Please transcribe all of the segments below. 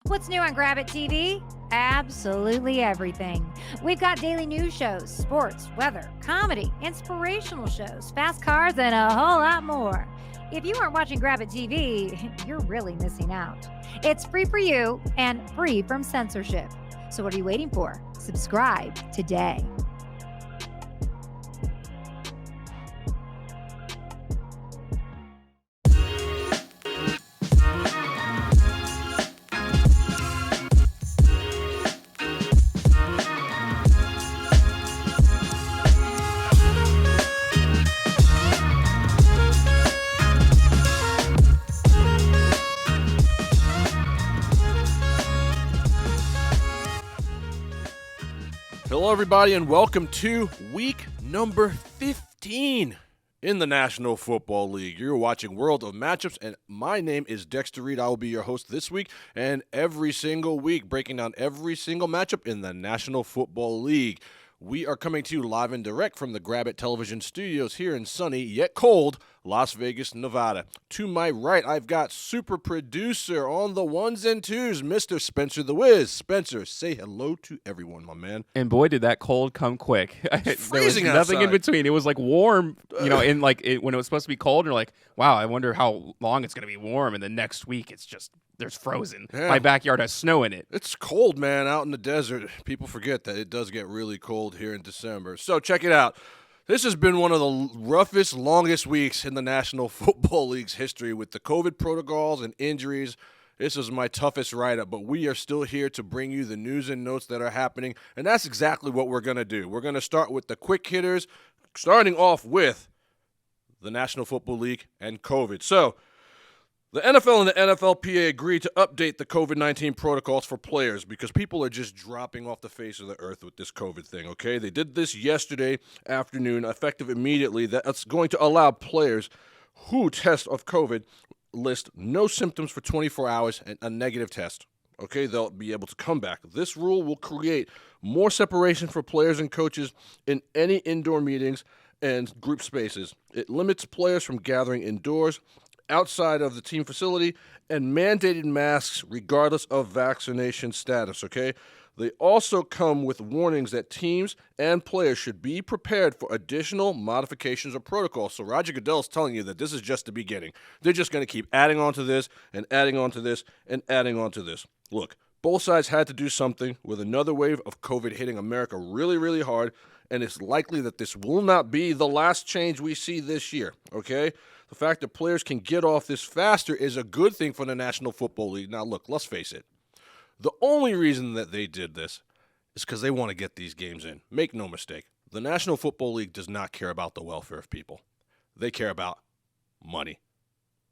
What's new on Grab It TV? Absolutely everything. We've got daily news shows, sports, weather, comedy, inspirational shows, fast cars, and a whole lot more. If you aren't watching Grab It TV, you're really missing out. It's free for you and free from censorship. So what are you waiting for? Subscribe today. Hello, everybody, and welcome to week number 15 in the National Football League. You're watching World of Matchups, and my name is Dexter Reed. I will be your host this week and every single week, breaking down every single matchup in the National Football League. We are coming to you live and direct from the Grab It Television studios here in sunny, yet cold, Las Vegas, Nevada. To my right, I've got super producer on the ones and twos, Mr. Spencer the Wiz. Spencer, say hello to everyone, my man. And boy, did that cold come quick. It's there was freezing nothing outside. in between. It was like warm, when it was supposed to be cold. And you're like, wow, I wonder how long it's going to be warm. And the next week, it's just, there's frozen. Yeah. My backyard has snow in it. It's cold, man, out in the desert. People forget that it does get really cold here in December. So check it out. This has been one of the roughest, longest weeks in the National Football League's history with the COVID protocols and injuries. This is my toughest write-up, but we are still here to bring you the news and notes that are happening, and that's exactly what we're going to do. We're going to start with the quick hitters, starting off with the National Football League and COVID. So, the NFL and the NFLPA agreed to update the COVID-19 protocols for players because people are just dropping off the face of the earth with this COVID thing, okay? They did this yesterday afternoon, effective immediately. That's going to allow players who test of COVID list no symptoms for 24 hours and a negative test. Okay, they'll be able to come back. This rule will create more separation for players and coaches in any indoor meetings and group spaces. It limits players from gathering indoors, outside of the team facility, and mandated masks regardless of vaccination status, okay? They also come with warnings that teams and players should be prepared for additional modifications of protocols. So Roger Goodell's telling you that this is just the beginning. They're just going to keep adding on to this and adding on to this and adding on to this. Look, both sides had to do something with another wave of COVID hitting America really, really hard, and it's likely that this will not be the last change we see this year, okay? The fact that players can get off this faster is a good thing for the National Football League. Now, look, let's face it. The only reason that they did this is because they want to get these games in. Make no mistake. The National Football League does not care about the welfare of people. They care about money.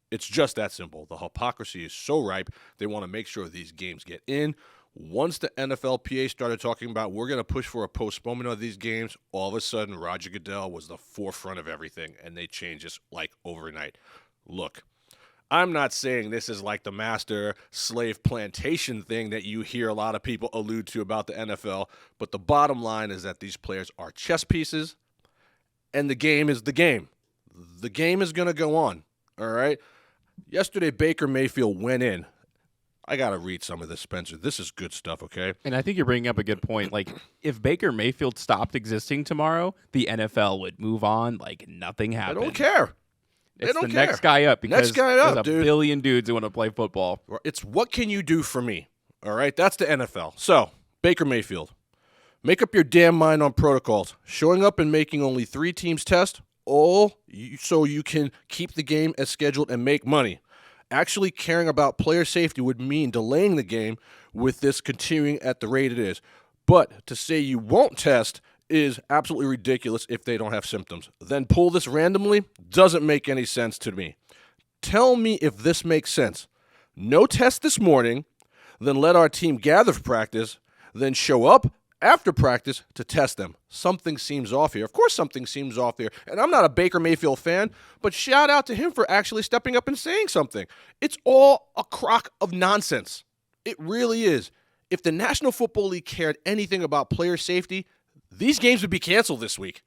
It's just that simple. The hypocrisy is so ripe, they want to make sure these games get in. Once the NFLPA started talking about we're going to push for a postponement of these games, all of a sudden Roger Goodell was the forefront of everything, and they changed this like overnight. Look, I'm not saying this is like the master slave plantation thing that you hear a lot of people allude to about the NFL, but the bottom line is that these players are chess pieces, and the game is the game. The game is going to go on, all right? Yesterday, Baker Mayfield went in. I got to read some of this, Spencer. This is good stuff, okay? And I think you're bringing up a good point. Like, if Baker Mayfield stopped existing tomorrow, the NFL would move on like nothing happened. I don't care. It's don't the care. next guy up because Next guy up, there's a dude. billion dudes who want to play football. It's what can you do for me, all right? That's the NFL. So, Baker Mayfield, make up your damn mind on protocols. Showing up and making only 3 teams test, so you can keep the game as scheduled and make money. Actually caring about player safety would mean delaying the game with this continuing at the rate it is. But to say you won't test is absolutely ridiculous if they don't have symptoms. Then pull this randomly doesn't make any sense to me. Tell me if this makes sense. No test this morning, then let our team gather for practice, then show up after practice to test them. Something seems off here. Of course something seems off here. And I'm not a Baker Mayfield fan, but shout out to him for actually stepping up and saying something. It's all a crock of nonsense. It really is. If the National Football League cared anything about player safety, these games would be canceled this week.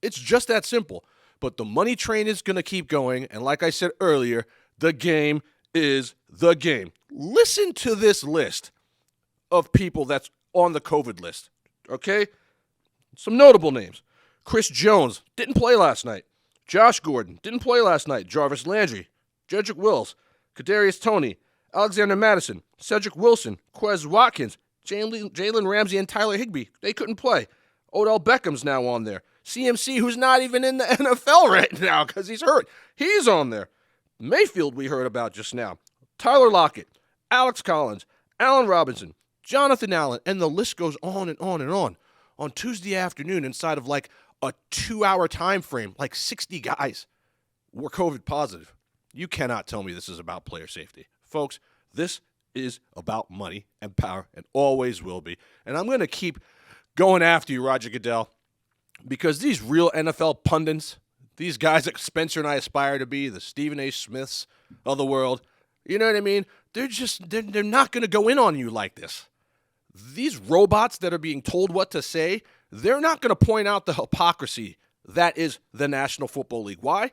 It's just that simple. But the money train is going to keep going. And like I said earlier, the game is the game. Listen to this list of people that's on the COVID list, okay? Some notable names. Chris Jones didn't play last night. Josh Gordon didn't play last night. Jarvis Landry, Jedrick Wills, Kadarius Toney, Alexander Madison, Cedric Wilson, Quez Watkins, Jalen Ramsey, and Tyler Higbee. They couldn't play. Odell Beckham's now on there. CMC, who's not even in the NFL right now because he's hurt. He's on there. Mayfield we heard about just now. Tyler Lockett, Alex Collins, Allen Robinson, Jonathan Allen, and the list goes on and on and on. On Tuesday afternoon, inside of like a 2-hour time frame, like 60 guys were COVID positive. You cannot tell me this is about player safety. Folks, this is about money and power and always will be. And I'm going to keep going after you, Roger Goodell, because these real NFL pundits, these guys that Spencer and I aspire to be, the Stephen A. Smiths of the world, you know what I mean? They're not going to go in on you like this. These robots that are being told what to say, they're not going to point out the hypocrisy that is the National Football League. Why?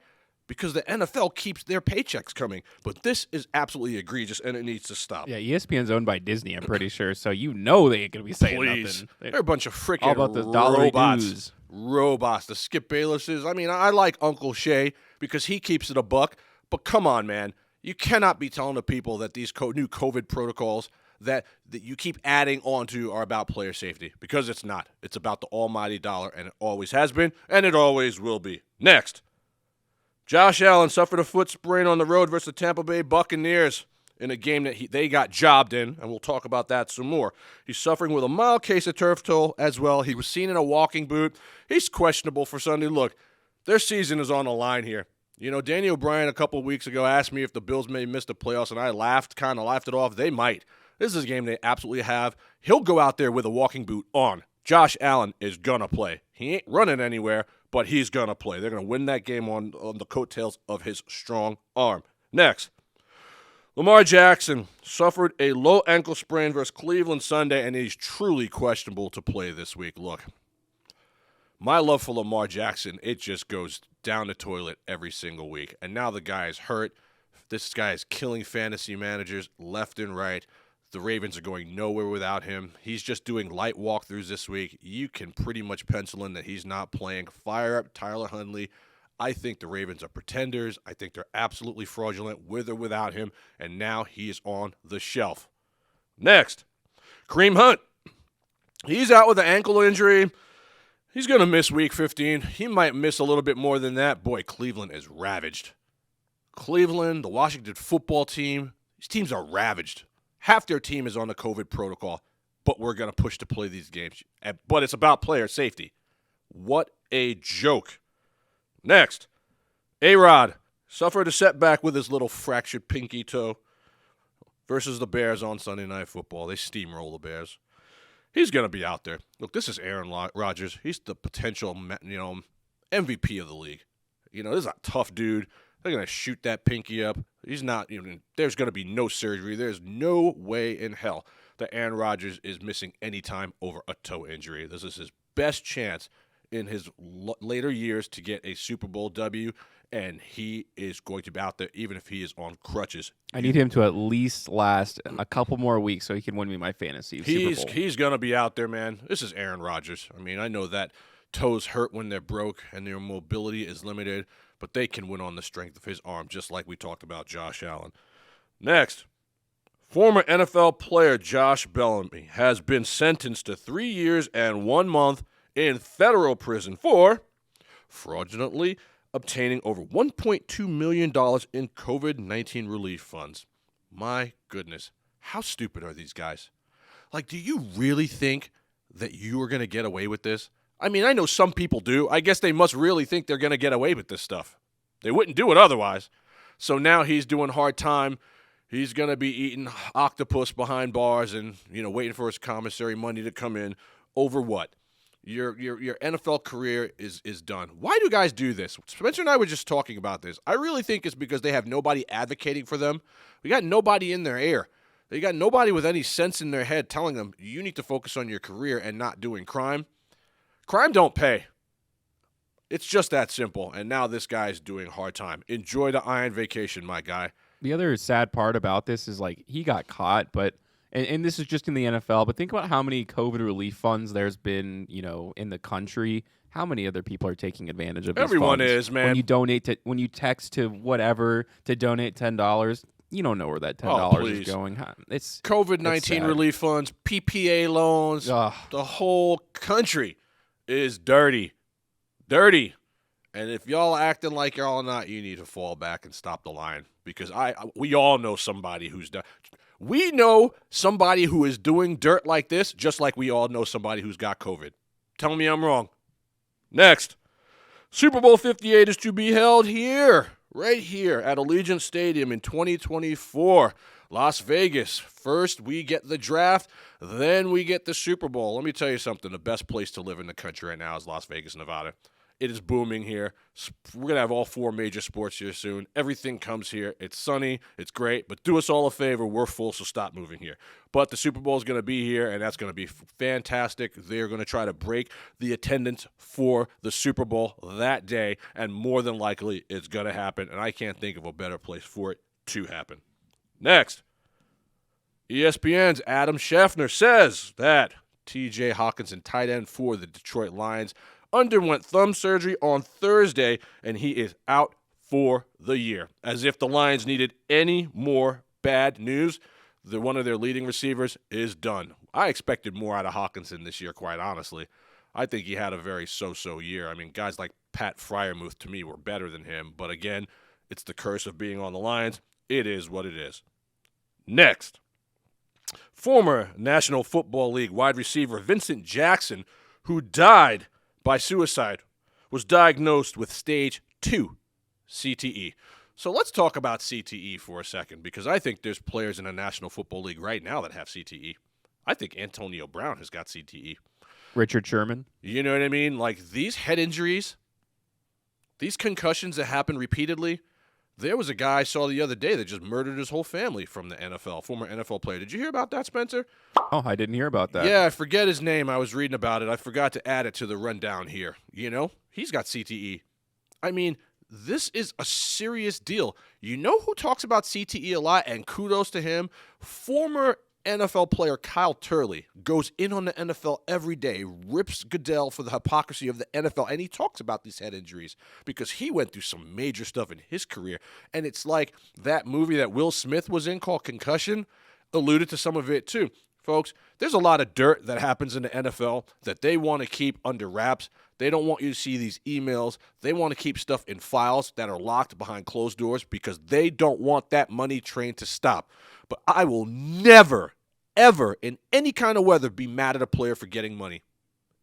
Because the NFL keeps their paychecks coming. But this is absolutely egregious, and it needs to stop. Yeah, ESPN's owned by Disney, I'm pretty sure. So you know they ain't going to be saying Please. nothing. They're a bunch of freaking all about the dollar robots. dues. Robots. The Skip Baylesses. I mean, I like Uncle Shay because he keeps it a buck. But come on, man. You cannot be telling the people that these new COVID protocols that you keep adding onto are about player safety, because it's not. It's about the almighty dollar, and it always has been, and it always will be. Next, Josh Allen suffered a foot sprain on the road versus the Tampa Bay Buccaneers in a game that they got jobbed in, and we'll talk about that some more. He's suffering with a mild case of turf toe as well. He was seen in a walking boot. He's questionable for Sunday. Look, their season is on the line here. You know, Danny O'Brien a couple of weeks ago asked me if the Bills may miss the playoffs, and I laughed it off. They might. This is a game they absolutely have. He'll go out there with a walking boot on. Josh Allen is going to play. He ain't running anywhere, but he's going to play. They're going to win that game on the coattails of his strong arm. Next, Lamar Jackson suffered a low ankle sprain versus Cleveland Sunday, and he's truly questionable to play this week. Look, my love for Lamar Jackson, it just goes down the toilet every single week. And now the guy is hurt. This guy is killing fantasy managers left and right. The Ravens are going nowhere without him. He's just doing light walkthroughs this week. You can pretty much pencil in that he's not playing. Fire up Tyler Huntley. I think the Ravens are pretenders. I think they're absolutely fraudulent with or without him. And now he is on the shelf. Next, Kareem Hunt. He's out with an ankle injury. He's going to miss week 15. He might miss a little bit more than that. Boy, Cleveland is ravaged. Cleveland, the Washington football team, these teams are ravaged. Half their team is on the COVID protocol, but we're going to push to play these games. But it's about player safety. What a joke. Next, A-Rod suffered a setback with his little fractured pinky toe versus the Bears on Sunday Night Football. They steamroll the Bears. He's going to be out there. Look, this is Aaron Rodgers. He's the potential, MVP of the league. This is a tough dude. They're going to shoot that pinky up. He's not even. There's going to be no surgery. There's no way in hell that Aaron Rodgers is missing any time over a toe injury. This is his best chance in his later years to get a Super Bowl W, and he is going to be out there even if he is on crutches. I need him to at least last a couple more weeks so he can win me my fantasy Super Bowl. He's going to be out there, man. This is Aaron Rodgers. I mean, I know that toes hurt when they're broke and their mobility is limited, but they can win on the strength of his arm, just like we talked about Josh Allen. Next, former NFL player Josh Bellamy has been sentenced to 3 years and 1 month in federal prison for fraudulently obtaining over $1.2 million in COVID-19 relief funds. My goodness, how stupid are these guys? Like, do you really think that you are going to get away with this? I mean, I know some people do. I guess they must really think they're going to get away with this stuff. They wouldn't do it otherwise. So now he's doing hard time. He's going to be eating octopus behind bars and, waiting for his commissary money to come in over what? Your NFL career is done. Why do guys do this? Spencer and I were just talking about this. I really think it's because they have nobody advocating for them. We got nobody in their ear. They got nobody with any sense in their head telling them, you need to focus on your career and not doing crime. Crime don't pay. It's just that simple. And now this guy's doing hard time. Enjoy the iron vacation, my guy. The other sad part about this is like he got caught, but and this is just in the NFL, but think about how many COVID relief funds there's been, in the country. How many other people are taking advantage of these Everyone funds? is, man. When you text to whatever to donate $10, you don't know where that $10 is going. It's COVID-19 relief funds, PPA loans. Ugh. The whole country is dirty. Dirty. And if y'all acting like y'all not, you need to fall back and stop the line. Because we all know somebody who's done. We know somebody who is doing dirt like this, just like we all know somebody who's got COVID. Tell me I'm wrong. Next, Super Bowl 58 is to be held here, right here at Allegiant Stadium in 2024. Las Vegas. First, we get the draft, then we get the Super Bowl. Let me tell you something. The best place to live in the country right now is Las Vegas, Nevada. It is booming here. We're going to have all 4 major sports here soon. Everything comes here. It's sunny. It's great. But do us all a favor. We're full, so stop moving here. But the Super Bowl is going to be here, and that's going to be fantastic. They're going to try to break the attendance for the Super Bowl that day, and more than likely it's going to happen, and I can't think of a better place for it to happen. Next, ESPN's Adam Schefter says that T.J. Hockenson, tight end for the Detroit Lions, underwent thumb surgery on Thursday, and he is out for the year. As if the Lions needed any more bad news, one of their leading receivers is done. I expected more out of Hockenson this year, quite honestly. I think he had a very so-so year. I mean, guys like Pat Freiermuth, to me, were better than him. But again, it's the curse of being on the Lions. It is what it is. Next, former National Football League wide receiver Vincent Jackson, who died by suicide, was diagnosed with stage 2 CTE. So let's talk about CTE for a second, because I think there's players in the National Football League right now that have CTE. I think Antonio Brown has got CTE. Richard Sherman. You know what I mean? Like, these head injuries, these concussions that happen repeatedly. There was a guy I saw the other day that just murdered his whole family from the NFL, former NFL player. Did you hear about that, Spencer? Oh, I didn't hear about that. Yeah, I forget his name. I was reading about it. I forgot to add it to the rundown here. He's got CTE. I mean, this is a serious deal. You know who talks about CTE a lot, and kudos to him? Former NFL player Kyle Turley goes in on the NFL every day, rips Goodell for the hypocrisy of the NFL, and he talks about these head injuries because he went through some major stuff in his career. And it's like that movie that Will Smith was in called Concussion alluded to some of it too. Folks, there's a lot of dirt that happens in the NFL that they want to keep under wraps. They don't want you to see these emails. They want to keep stuff in files that are locked behind closed doors because they don't want that money train to stop. But I will never, ever, in any kind of weather, be mad at a player for getting money.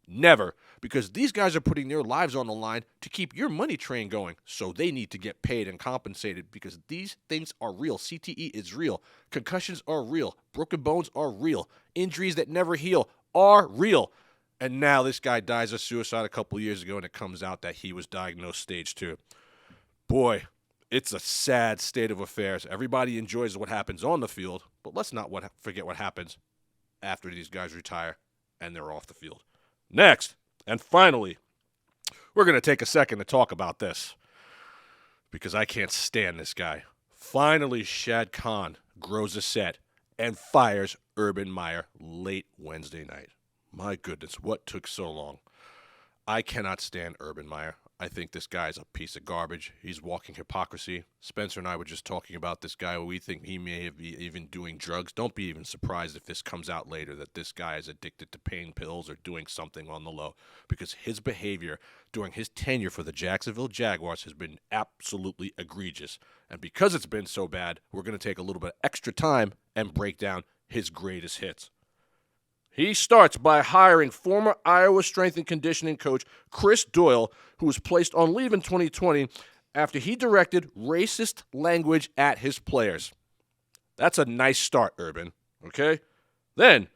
Never. Because these guys are putting their lives on the line to keep your money train going. So they need to get paid and compensated because these things are real. CTE is real. Concussions are real. Broken bones are real. Injuries that never heal are real. And now this guy dies of suicide a couple years ago, and it comes out that he was diagnosed stage 2. Boy, it's a sad state of affairs. Everybody enjoys what happens on the field, but let's not forget what happens after these guys retire and they're off the field. Next, and finally, we're going to take a second to talk about this because I can't stand this guy. Finally, Shad Khan grows a set and fires Urban Meyer late Wednesday night. My goodness, what took so long? I cannot stand Urban Meyer. I think this guy's a piece of garbage. He's walking hypocrisy. Spencer and I were just talking about this guy. We think he may have been even doing drugs. Don't be even surprised if this comes out later that this guy is addicted to pain pills or doing something on the low, because his behavior during his tenure for the Jacksonville Jaguars has been absolutely egregious. And because it's been so bad, we're going to take a little bit extra time and break down his greatest hits. He starts by hiring former Iowa strength and conditioning coach Chris Doyle, who was placed on leave in 2020 after he directed racist language at his players. That's a nice start, Urban, okay? Then,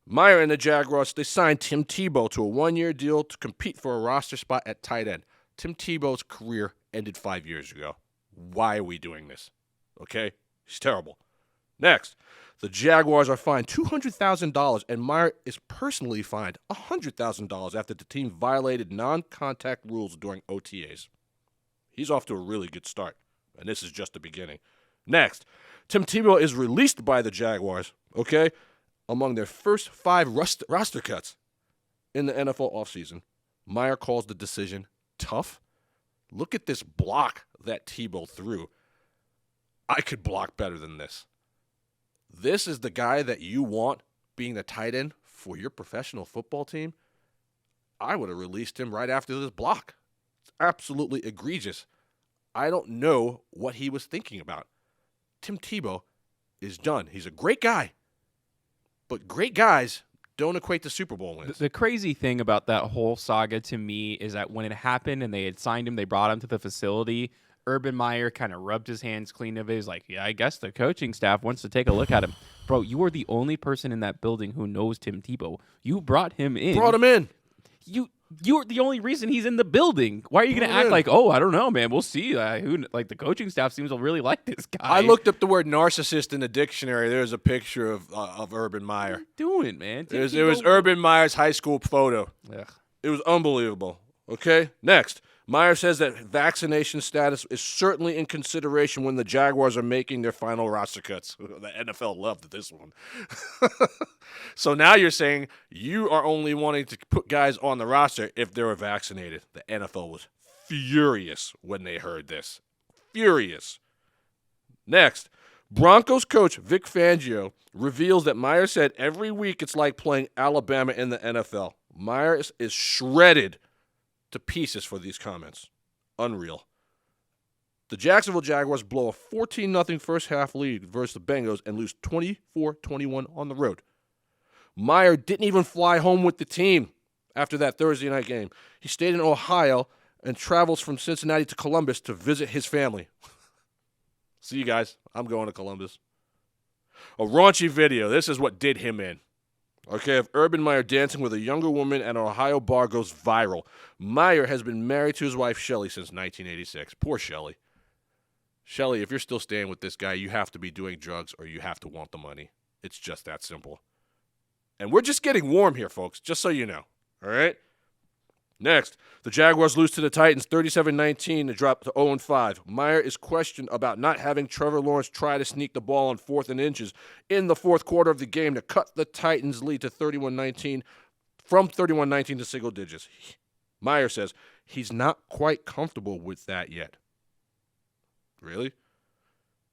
Meyer and the Jaguars, they signed Tim Tebow to a 1-year deal to compete for a roster spot at tight end. Tim Tebow's career ended 5 years ago. Why are we doing this? Okay? He's terrible. Next, the Jaguars are fined $200,000, and Meyer is personally fined $100,000 after the team violated non-contact rules during OTAs. He's off to a really good start, and this is just the beginning. Next, Tim Tebow is released by the Jaguars, okay, among their first 5 roster cuts in the NFL offseason. Meyer calls the decision tough. Look at this block that Tebow threw. I could block better than this. This is the guy that you want being the tight end for your professional football team? I would have released him right after this block. It's absolutely egregious. I don't know what he was thinking about. Tim Tebow is done. He's a great guy, but great guys don't equate to Super Bowl wins. The crazy thing about that whole saga to me is that when it happened and they had signed him, they brought him to the facility, Urban Meyer kind of rubbed his hands clean of it. He's like, yeah, I guess the coaching staff wants to take a look at him. Bro, you are the only person in that building who knows Tim Tebow. You brought him in. Brought him in. You're the only reason he's in the building. Why are you going to act like, oh, I don't know, man. We'll see. The coaching staff seems to really like this guy. I looked up the word narcissist in the dictionary. There's a picture of Urban Meyer. What are you doing, man? It was Urban Meyer's high school photo. Ugh. It was unbelievable. Okay, next. Meyer says that vaccination status is certainly in consideration when the Jaguars are making their final roster cuts. The NFL loved this one. So now you're saying you are only wanting to put guys on the roster if they were vaccinated. The NFL was furious when they heard this. Furious. Next, Broncos coach Vic Fangio reveals that Meyer said every week it's like playing Alabama in the NFL. Meyer is shredded to pieces for these comments. Unreal. The Jacksonville Jaguars blow a 14-0 first-half lead versus the Bengals and lose 24-21 on the road. Meyer didn't even fly home with the team after that Thursday night game. He stayed in Ohio and travels from Cincinnati to Columbus to visit his family. See you guys. I'm going to Columbus. A raunchy video. This is what did him in. Okay, of Urban Meyer dancing with a younger woman at an Ohio bar goes viral. Meyer has been married to his wife, Shelly, since 1986. Poor Shelly. Shelly, if you're still staying with this guy, you have to be doing drugs or you have to want the money. It's just that simple. And we're just getting warm here, folks, just so you know. All right? Next, the Jaguars lose to the Titans 37-19 to drop to 0-5. Meyer is questioned about not having Trevor Lawrence try to sneak the ball on 4th and inches in the fourth quarter of the game to cut the Titans' lead to 31-19 from 31-19 to single digits. Meyer says he's not quite comfortable with that yet. Really?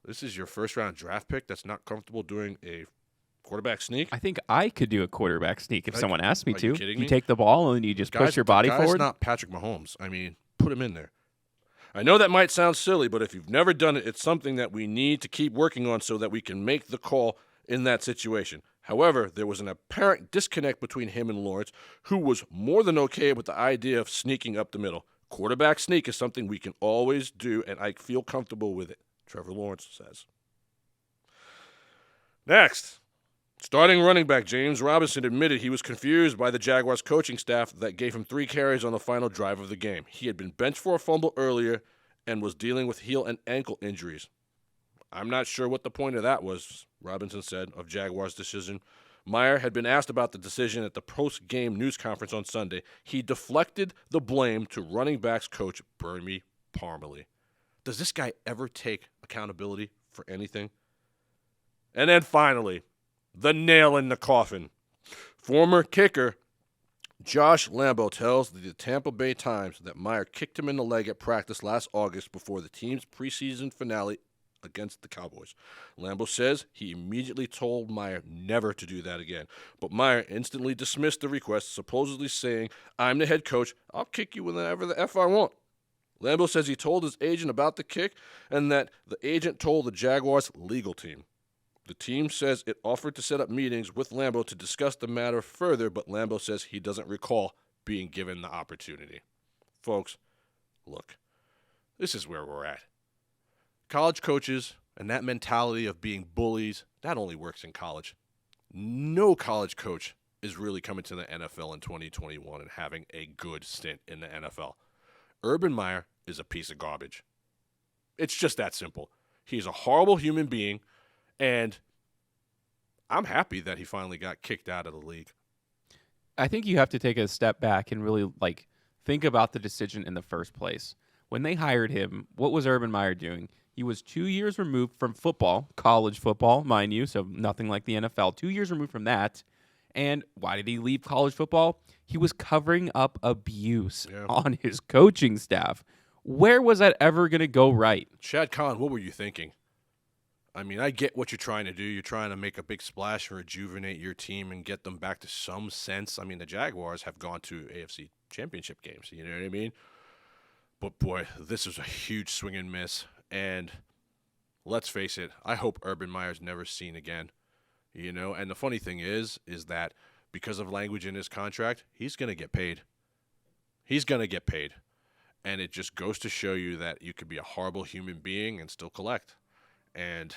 This is your first-round draft pick that's not comfortable doing a quarterback sneak? I think I could do a quarterback sneak if someone asked me to. You kidding me? You take the ball and you just push your body forward. Guy's not Patrick Mahomes. I mean, put him in there. I know that might sound silly, but if you've never done it, it's something that we need to keep working on so that we can make the call in that situation. However, there was an apparent disconnect between him and Lawrence, who was more than okay with the idea of sneaking up the middle. Quarterback sneak is something we can always do, and I feel comfortable with it, Trevor Lawrence says. Next. Starting running back James Robinson admitted he was confused by the Jaguars coaching staff that gave him 3 carries on the final drive of the game. He had been benched for a fumble earlier and was dealing with heel and ankle injuries. I'm not sure what the point of that was, Robinson said, of Jaguars' decision. Meyer had been asked about the decision at the post-game news conference on Sunday. He deflected the blame to running backs coach Bernie Parmalee. Does this guy ever take accountability for anything? And then finally, the nail in the coffin. Former kicker Josh Lambo tells the Tampa Bay Times that Meyer kicked him in the leg at practice last August before the team's preseason finale against the Cowboys. Lambo says he immediately told Meyer never to do that again, but Meyer instantly dismissed the request, supposedly saying, "I'm the head coach. I'll kick you whenever the F I want." Lambo says he told his agent about the kick and that the agent told the Jaguars' legal team. The team says it offered to set up meetings with Lambo to discuss the matter further, but Lambo says he doesn't recall being given the opportunity. Folks, look, this is where we're at. College coaches and that mentality of being bullies, that only works in college. No college coach is really coming to the NFL in 2021 and having a good stint in the NFL. Urban Meyer is a piece of garbage. It's just that simple. He's a horrible human being. And I'm happy that he finally got kicked out of the league. I think you have to take a step back and really think about the decision in the first place. When they hired him, what was Urban Meyer doing? He was 2 years removed from football, college football, mind you, so nothing like the NFL. 2 years removed from that. And why did he leave college football? He was covering up abuse on his coaching staff. Where was that ever going to go right? Shad Khan, what were you thinking? I mean, I get what you're trying to do. You're trying to make a big splash and rejuvenate your team and get them back to some sense. I mean, the Jaguars have gone to AFC championship games. You know what I mean? But, boy, this is a huge swing and miss. And let's face it, I hope Urban Meyer's never seen again. You know, and the funny thing is that because of language in his contract, he's going to get paid. He's going to get paid. And it just goes to show you that you could be a horrible human being and still collect. And,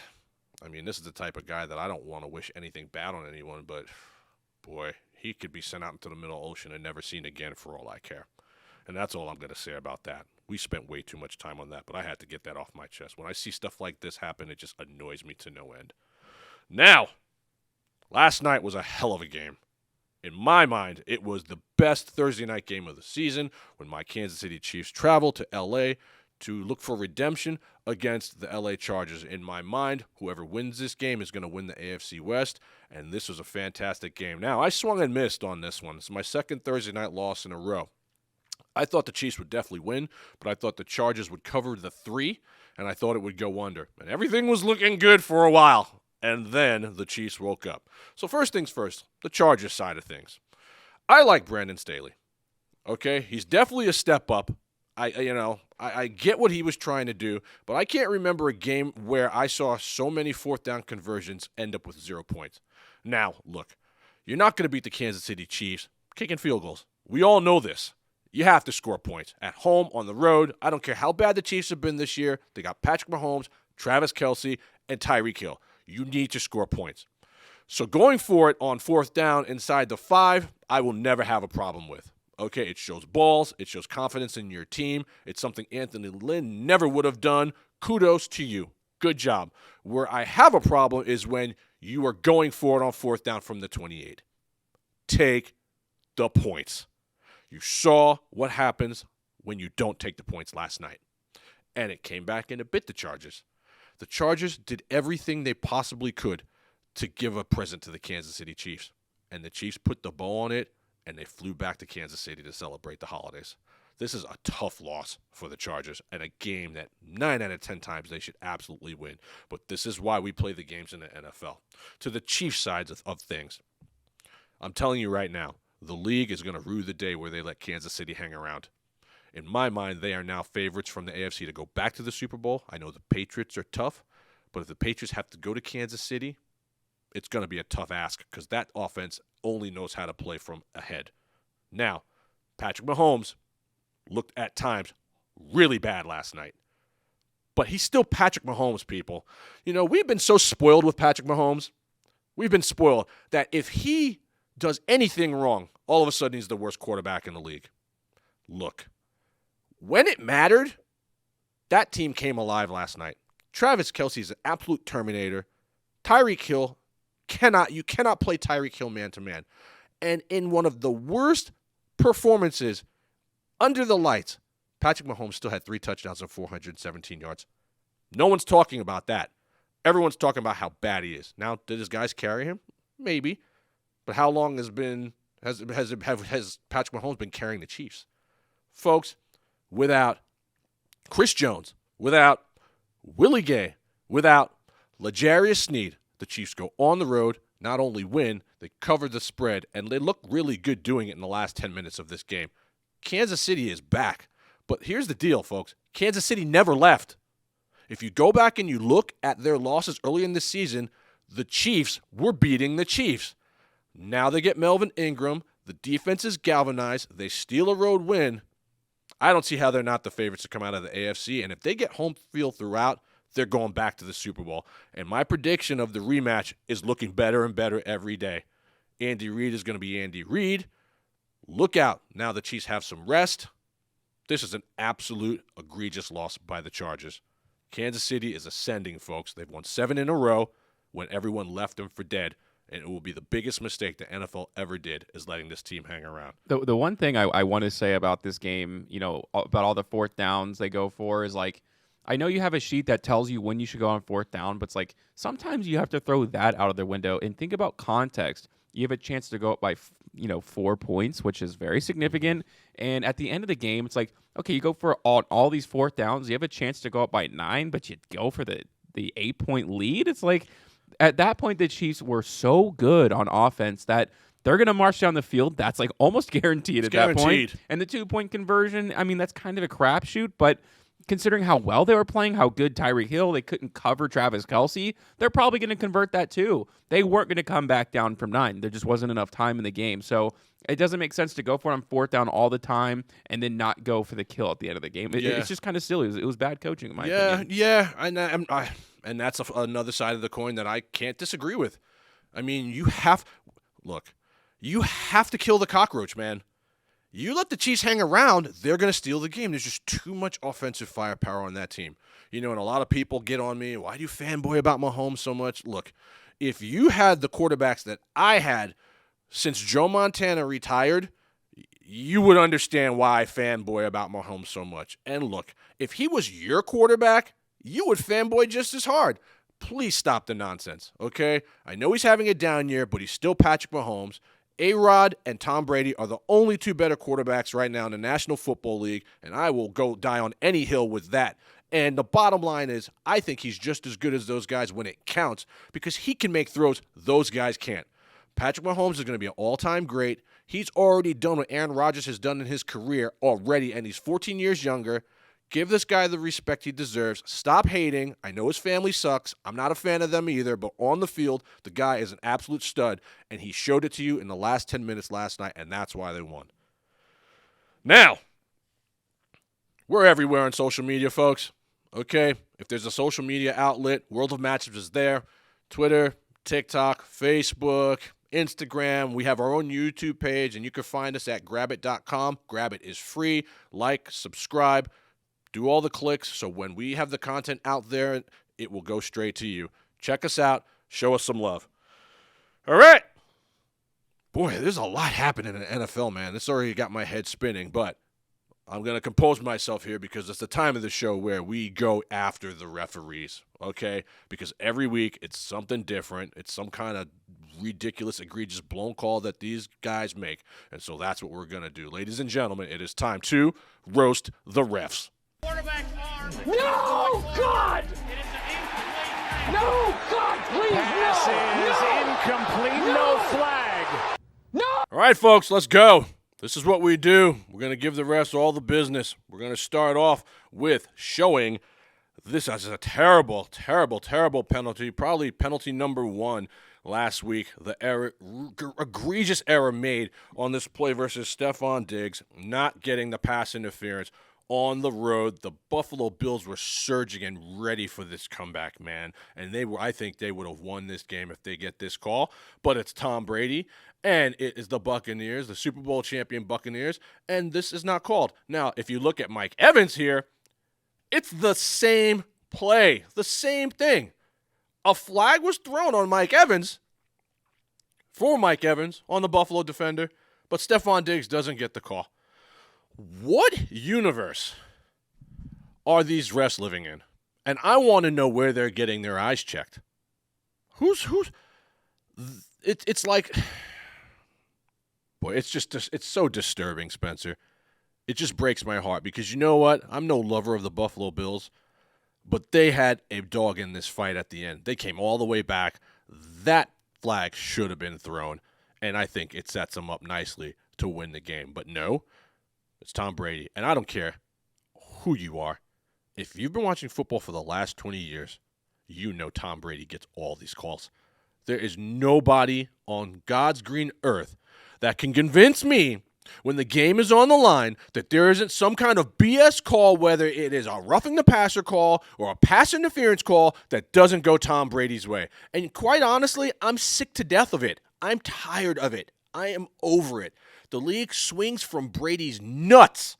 I mean, this is the type of guy that I don't want to wish anything bad on anyone, but, boy, he could be sent out into the middle ocean and never seen again for all I care. And that's all I'm going to say about that. We spent way too much time on that, but I had to get that off my chest. When I see stuff like this happen, it just annoys me to no end. Now, last night was a hell of a game. In my mind, it was the best Thursday night game of the season when my Kansas City Chiefs traveled to L.A. to look for redemption against the L.A. Chargers. In my mind, whoever wins this game is going to win the AFC West, and this was a fantastic game. Now, I swung and missed on this one. It's my second Thursday night loss in a row. I thought the Chiefs would definitely win, but I thought the Chargers would cover the 3, and I thought it would go under. And everything was looking good for a while, and then the Chiefs woke up. So first things first, the Chargers side of things. I like Brandon Staley. Okay, he's definitely a step up. I get what he was trying to do, but I can't remember a game where I saw so many fourth down conversions end up with 0 points. Now, look, you're not going to beat the Kansas City Chiefs kicking field goals. We all know this. You have to score points at home, on the road. I don't care how bad the Chiefs have been this year. They got Patrick Mahomes, Travis Kelce, and Tyreek Hill. You need to score points. So going for it on fourth down inside the 5, I will never have a problem with. Okay, it shows balls. It shows confidence in your team. It's something Anthony Lynn never would have done. Kudos to you. Good job. Where I have a problem is when you are going for it on fourth down from the 28. Take the points. You saw what happens when you don't take the points last night. And it came back and it bit the Chargers. The Chargers did everything they possibly could to give a present to the Kansas City Chiefs. And the Chiefs put the bow on it, and they flew back to Kansas City to celebrate the holidays. This is a tough loss for the Chargers and a game that 9 out of 10 times they should absolutely win. But this is why we play the games in the NFL. To the Chiefs sides of things, I'm telling you right now, the league is going to rue the day where they let Kansas City hang around. In my mind, they are now favorites from the AFC to go back to the Super Bowl. I know the Patriots are tough, but if the Patriots have to go to Kansas City, it's going to be a tough ask because that offense only knows how to play from ahead. Now, Patrick Mahomes looked at times really bad last night, but he's still Patrick Mahomes, people. You know, we've been so spoiled with Patrick Mahomes. We've been spoiled that if he does anything wrong, all of a sudden he's the worst quarterback in the league. Look, when it mattered, that team came alive last night. Travis Kelce is an absolute terminator. Tyreek Hill, you cannot play Tyreek Hill man-to-man. And in one of the worst performances under the lights, Patrick Mahomes still had 3 touchdowns and 417 yards. No one's talking about that. Everyone's talking about how bad he is. Now, did his guys carry him? Maybe. But how long has Patrick Mahomes been carrying the Chiefs? Folks, without Chris Jones, without Willie Gay, without L'Jarius Sneed, the Chiefs go on the road, not only win, they cover the spread, and they look really good doing it in the last 10 minutes of this game. Kansas City is back. But here's the deal, folks. Kansas City never left. If you go back and you look at their losses early in the season, the Chiefs were beating the Chiefs. Now they get Melvin Ingram. The defense is galvanized. They steal a road win. I don't see how they're not the favorites to come out of the AFC. And if they get home field throughout, they're going back to the Super Bowl. And my prediction of the rematch is looking better and better every day. Andy Reid is going to be Andy Reid. Look out. Now the Chiefs have some rest. This is an absolute egregious loss by the Chargers. Kansas City is ascending, folks. They've won 7 in a row when everyone left them for dead. And it will be the biggest mistake the NFL ever did, is letting this team hang around. The one thing I want to say about this game, about all the fourth downs they go for is like, I know you have a sheet that tells you when you should go on fourth down, but it's like sometimes you have to throw that out of the window and think about context. You have a chance to go up by 4 points, which is very significant. And at the end of the game, it's like, okay, you go for all these fourth downs. You have a chance to go up by 9, but you go for the 8-point lead. It's like at that point, the Chiefs were so good on offense that they're going to march down the field. That's like almost guaranteed at that point. And the 2-point conversion, I mean, that's kind of a crapshoot, but considering how well they were playing, how good Tyreek Hill, they couldn't cover Travis Kelce, they're probably going to convert that too. They weren't going to come back down from 9. There just wasn't enough time in the game. So it doesn't make sense to go for it on fourth down all the time and then not go for the kill at the end of the game. It's just kind of silly. It was bad coaching in my opinion. Yeah. And that's another side of the coin that I can't disagree with. I mean, you have to kill the cockroach, man. You let the Chiefs hang around, they're going to steal the game. There's just too much offensive firepower on that team. And a lot of people get on me, why do you fanboy about Mahomes so much? Look, if you had the quarterbacks that I had since Joe Montana retired, you would understand why I fanboy about Mahomes so much. And look, if he was your quarterback, you would fanboy just as hard. Please stop the nonsense, okay? I know he's having a down year, but he's still Patrick Mahomes. A-Rod and Tom Brady are the only 2 better quarterbacks right now in the National Football League, and I will go die on any hill with that. And the bottom line is, I think he's just as good as those guys when it counts, because he can make throws those guys can't. Patrick Mahomes is going to be an all-time great. He's already done what Aaron Rodgers has done in his career already, and he's 14 years younger. Give this guy the respect he deserves. Stop hating. I know his family sucks. I'm not a fan of them either, but on the field, the guy is an absolute stud, and he showed it to you in the last 10 minutes last night, and that's why they won. Now, we're everywhere on social media, folks. Okay? If there's a social media outlet, World of Matchups is there. Twitter, TikTok, Facebook, Instagram. We have our own YouTube page, and you can find us at grabit.com. Grabit is free. Like, subscribe. Do all the clicks, so when we have the content out there, it will go straight to you. Check us out. Show us some love. All right. Boy, there's a lot happening in the NFL, man. This already got my head spinning, but I'm going to compose myself here because it's the time of the show where we go after the referees, okay? Because every week it's something different. It's some kind of ridiculous, egregious, blown call that these guys make, and so that's what we're going to do. Ladies and gentlemen, it is time to roast the refs. No, God! No, God, please, Pass is incomplete, no flag. No! All right, folks, let's go. This is what we do. We're going to give the refs all the business. We're going to start off with showing this as a terrible, terrible, terrible penalty, probably penalty number 1 last week. The egregious error made on this play versus Stephon Diggs, not getting the pass interference. On the road, the Buffalo Bills were surging and ready for this comeback, man. And I think they would have won this game if they get this call. But it's Tom Brady, and it is the Buccaneers, the Super Bowl champion Buccaneers, and this is not called. Now, if you look at Mike Evans here, it's the same play, the same thing. A flag was thrown on Mike Evans, for Mike Evans, on the Buffalo defender, but Stephon Diggs doesn't get the call. What universe are these refs living in? And I want to know where they're getting their eyes checked. It's like, boy, it's so disturbing, Spencer. It just breaks my heart because you know what? I'm no lover of the Buffalo Bills, but they had a dog in this fight at the end. They came all the way back. That flag should have been thrown, and I think it sets them up nicely to win the game. But no. It's Tom Brady, and I don't care who you are. If you've been watching football for the last 20 years, you know Tom Brady gets all these calls. There is nobody on God's green earth that can convince me when the game is on the line that there isn't some kind of BS call, whether it is a roughing the passer call or a pass interference call, that doesn't go Tom Brady's way. And quite honestly, I'm sick to death of it. I'm tired of it. I am over it. The league swings from Brady's nuts,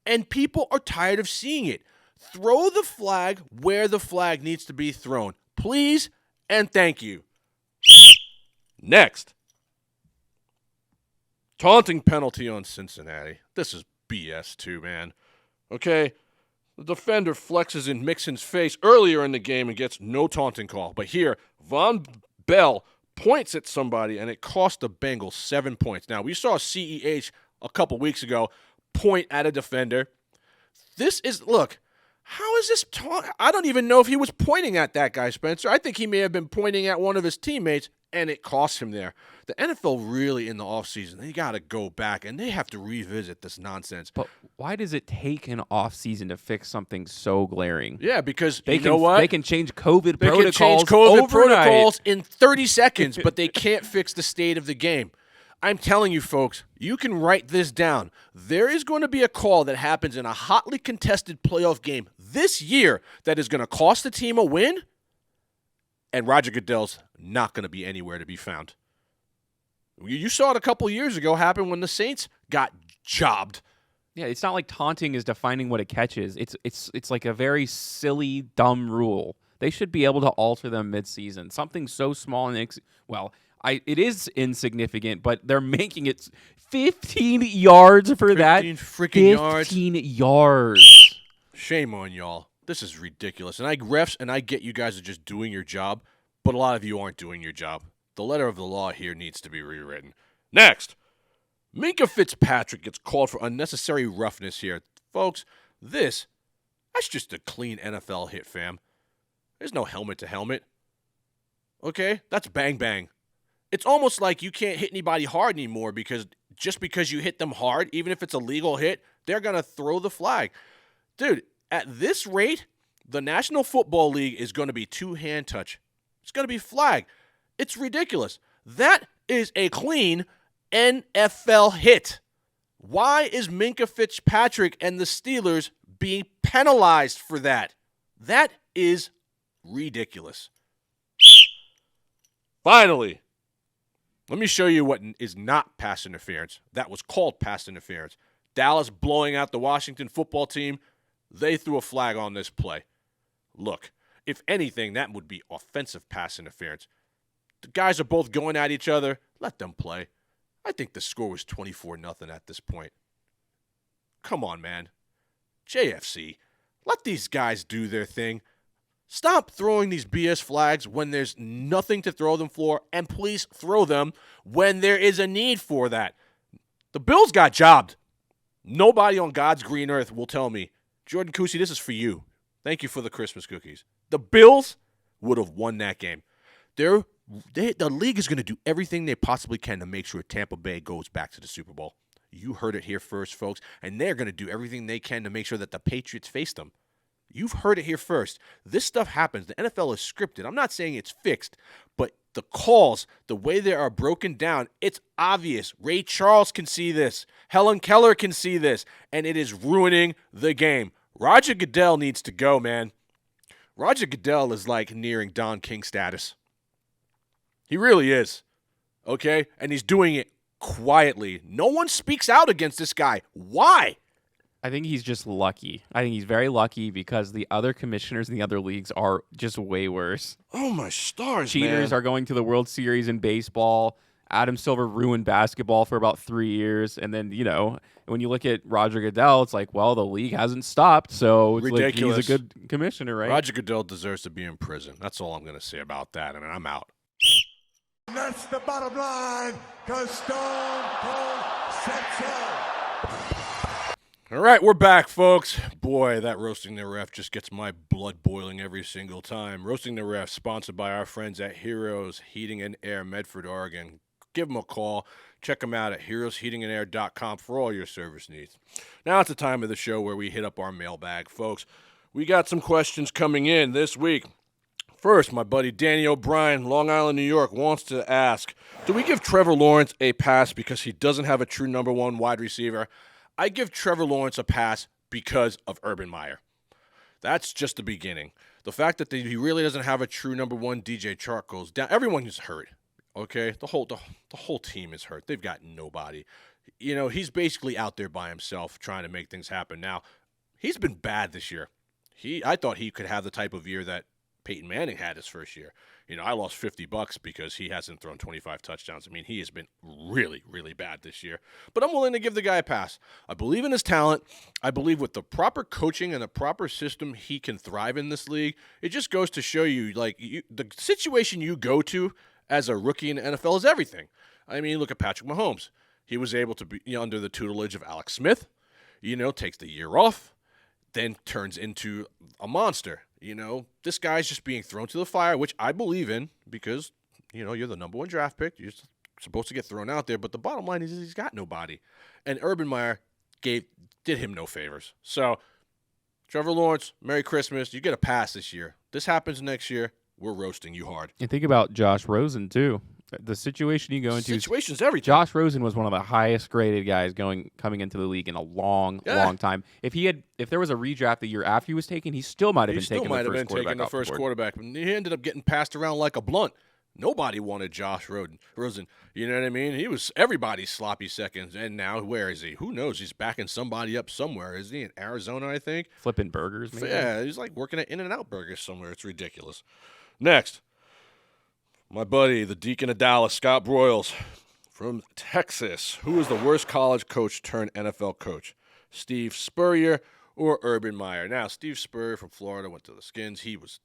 and people are tired of seeing it. Throw the flag where the flag needs to be thrown. Please and thank you. Next. Taunting penalty on Cincinnati. This is BS too, man. Okay? The defender flexes in Mixon's face earlier in the game and gets no taunting call. But here, Von Bell points at somebody, and it cost the Bengals 7 points. Now, we saw CEH a couple weeks ago point at a defender. Look, how is this I don't even know if he was pointing at that guy, Spencer. I think he may have been pointing at one of his teammates, and it cost him there. The NFL really, in the offseason, they got to go back, and they have to revisit this nonsense. But why does it take an offseason to fix something so glaring? Yeah, because you know what? They can change COVID They protocols can change COVID overnight. protocols in 30 seconds, but they can't fix the state of the game. I'm telling you, folks, you can write this down. There is going to be a call that happens in a hotly contested playoff game this year that is going to cost the team a win, and Roger Goodell's not going to be anywhere to be found. You saw it a couple years ago happen when the Saints got jobbed. Yeah, it's not like taunting is defining what a catch is. It's like a very silly, dumb rule. They should be able to alter them mid-season. Something so small and it is insignificant, but they're making it 15 yards for 15 that. freaking yards. 15 yards. Shame on y'all. This is ridiculous. And I get you guys are just doing your job, but a lot of you aren't doing your job. The letter of the law here needs to be rewritten. Next, Minkah Fitzpatrick gets called for unnecessary roughness here. Folks, that's just a clean NFL hit, fam. There's no helmet to helmet. Okay? That's bang bang. It's almost like you can't hit anybody hard anymore because just because you hit them hard, even if it's a legal hit, they're going to throw the flag. Dude, at this rate, the National Football League is going to be two-hand touch. It's going to be flag. It's ridiculous. That is a clean NFL hit. Why is Minkah Fitzpatrick and the Steelers being penalized for that? That is ridiculous. Finally, let me show you what is not pass interference. That was called pass interference. Dallas blowing out the Washington football team. They threw a flag on this play. Look, if anything, that would be offensive pass interference. The guys are both going at each other. Let them play. I think the score was 24-0 at this point. Come on, man. JFC, let these guys do their thing. Stop throwing these BS flags when there's nothing to throw them for, and please throw them when there is a need for that. The Bills got jobbed. Nobody on God's green earth will tell me, Jordan Kusi, this is for you. Thank you for the Christmas cookies. The Bills would have won that game. The league is going to do everything they possibly can to make sure Tampa Bay goes back to the Super Bowl. You heard it here first, folks, and they're going to do everything they can to make sure that the Patriots face them. You've heard it here first. This stuff happens. The NFL is scripted. I'm not saying it's fixed, but the calls, the way they are broken down, it's obvious. Ray Charles can see this. Helen Keller can see this, and it is ruining the game. Roger Goodell needs to go, man. Roger Goodell is like nearing Don King status. He really is, okay? And he's doing it quietly. No one speaks out against this guy. Why? I think he's just lucky. I think he's very lucky because the other commissioners in the other leagues are just way worse. Oh, my stars, Cheaters man. are going to the World Series in baseball. Adam Silver ruined basketball for about 3 years. And then, when you look at Roger Goodell, it's like, well, the league hasn't stopped. So it's ridiculous. Like he's a good commissioner, right? Roger Goodell deserves to be in prison. That's all I'm going to say about that. I mean, I'm out. That's the bottom line, because Stone Cold said so. All right, we're back, folks. Boy, that Roasting the Ref just gets my blood boiling every single time. Roasting the Ref, sponsored by our friends at Heroes Heating and Air, Medford, Oregon. Give them a call. Check them out at heroesheatingandair.com for all your service needs. Now it's the time of the show where we hit up our mailbag, folks. We got some questions coming in this week. First, my buddy Danny O'Brien, Long Island, New York, wants to ask, do we give Trevor Lawrence a pass because he doesn't have a true number one wide receiver? I give Trevor Lawrence a pass because of Urban Meyer. That's just the beginning. The fact that he really doesn't have a true number one, DJ Chark, goes down. Everyone is hurt, okay? The whole team is hurt. They've got nobody. He's basically out there by himself trying to make things happen. Now, he's been bad this year. I thought he could have the type of year that Peyton Manning had his first year. I lost $50 because he hasn't thrown 25 touchdowns. I mean, he has been really, really bad this year. But I'm willing to give the guy a pass. I believe in his talent. I believe with the proper coaching and the proper system, he can thrive in this league. It just goes to show you, the situation you go to as a rookie in the NFL is everything. I mean, look at Patrick Mahomes. He was able to be under the tutelage of Alex Smith, takes the year off, then turns into a monster. This guy's just being thrown to the fire, which I believe in because, you're the number 1 draft pick. You're supposed to get thrown out there. But the bottom line is he's got nobody. And Urban Meyer did him no favors. So, Trevor Lawrence, Merry Christmas. You get a pass this year. This happens next year. We're roasting you hard. And think about Josh Rosen, too. The situation you go into. Situation's everything. Josh Rosen was one of the highest graded guys coming into the league in a long time. If there was a redraft the year after he was taken, he still might have been taking the first quarterback. He ended up getting passed around like a blunt. Nobody wanted Josh Rosen. You know what I mean? He was everybody's sloppy seconds. And now where is he? Who knows? He's backing somebody up somewhere. Is he in Arizona, I think? Flipping burgers, maybe? Yeah, he's like working at In-N-Out Burgers somewhere. It's ridiculous. Next. My buddy, the Deacon of Dallas, Scott Broyles from Texas. Who is the worst college coach turned NFL coach? Steve Spurrier or Urban Meyer? Now, Steve Spurrier from Florida went to the Skins. He was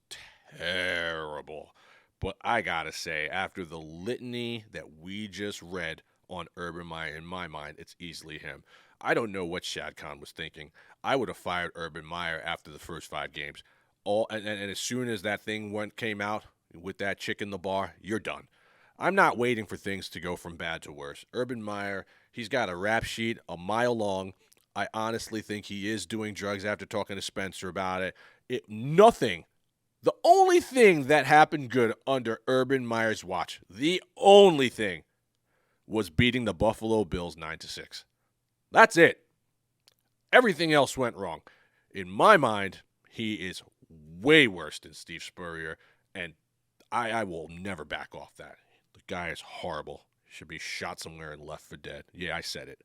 terrible. But I got to say, after the litany that we just read on Urban Meyer, in my mind, it's easily him. I don't know what Shad Khan was thinking. I would have fired Urban Meyer after the first 5 games. And as soon as that thing came out, with that chick in the bar, you're done. I'm not waiting for things to go from bad to worse. Urban Meyer, he's got a rap sheet a mile long. I honestly think he is doing drugs after talking to Spencer about it. The only thing that happened good under Urban Meyer's watch, the only thing, was beating the Buffalo Bills 9-6. That's it. Everything else went wrong. In my mind, he is way worse than Steve Spurrier, and I will never back off that. The guy is horrible. Should be shot somewhere and left for dead. Yeah, I said it.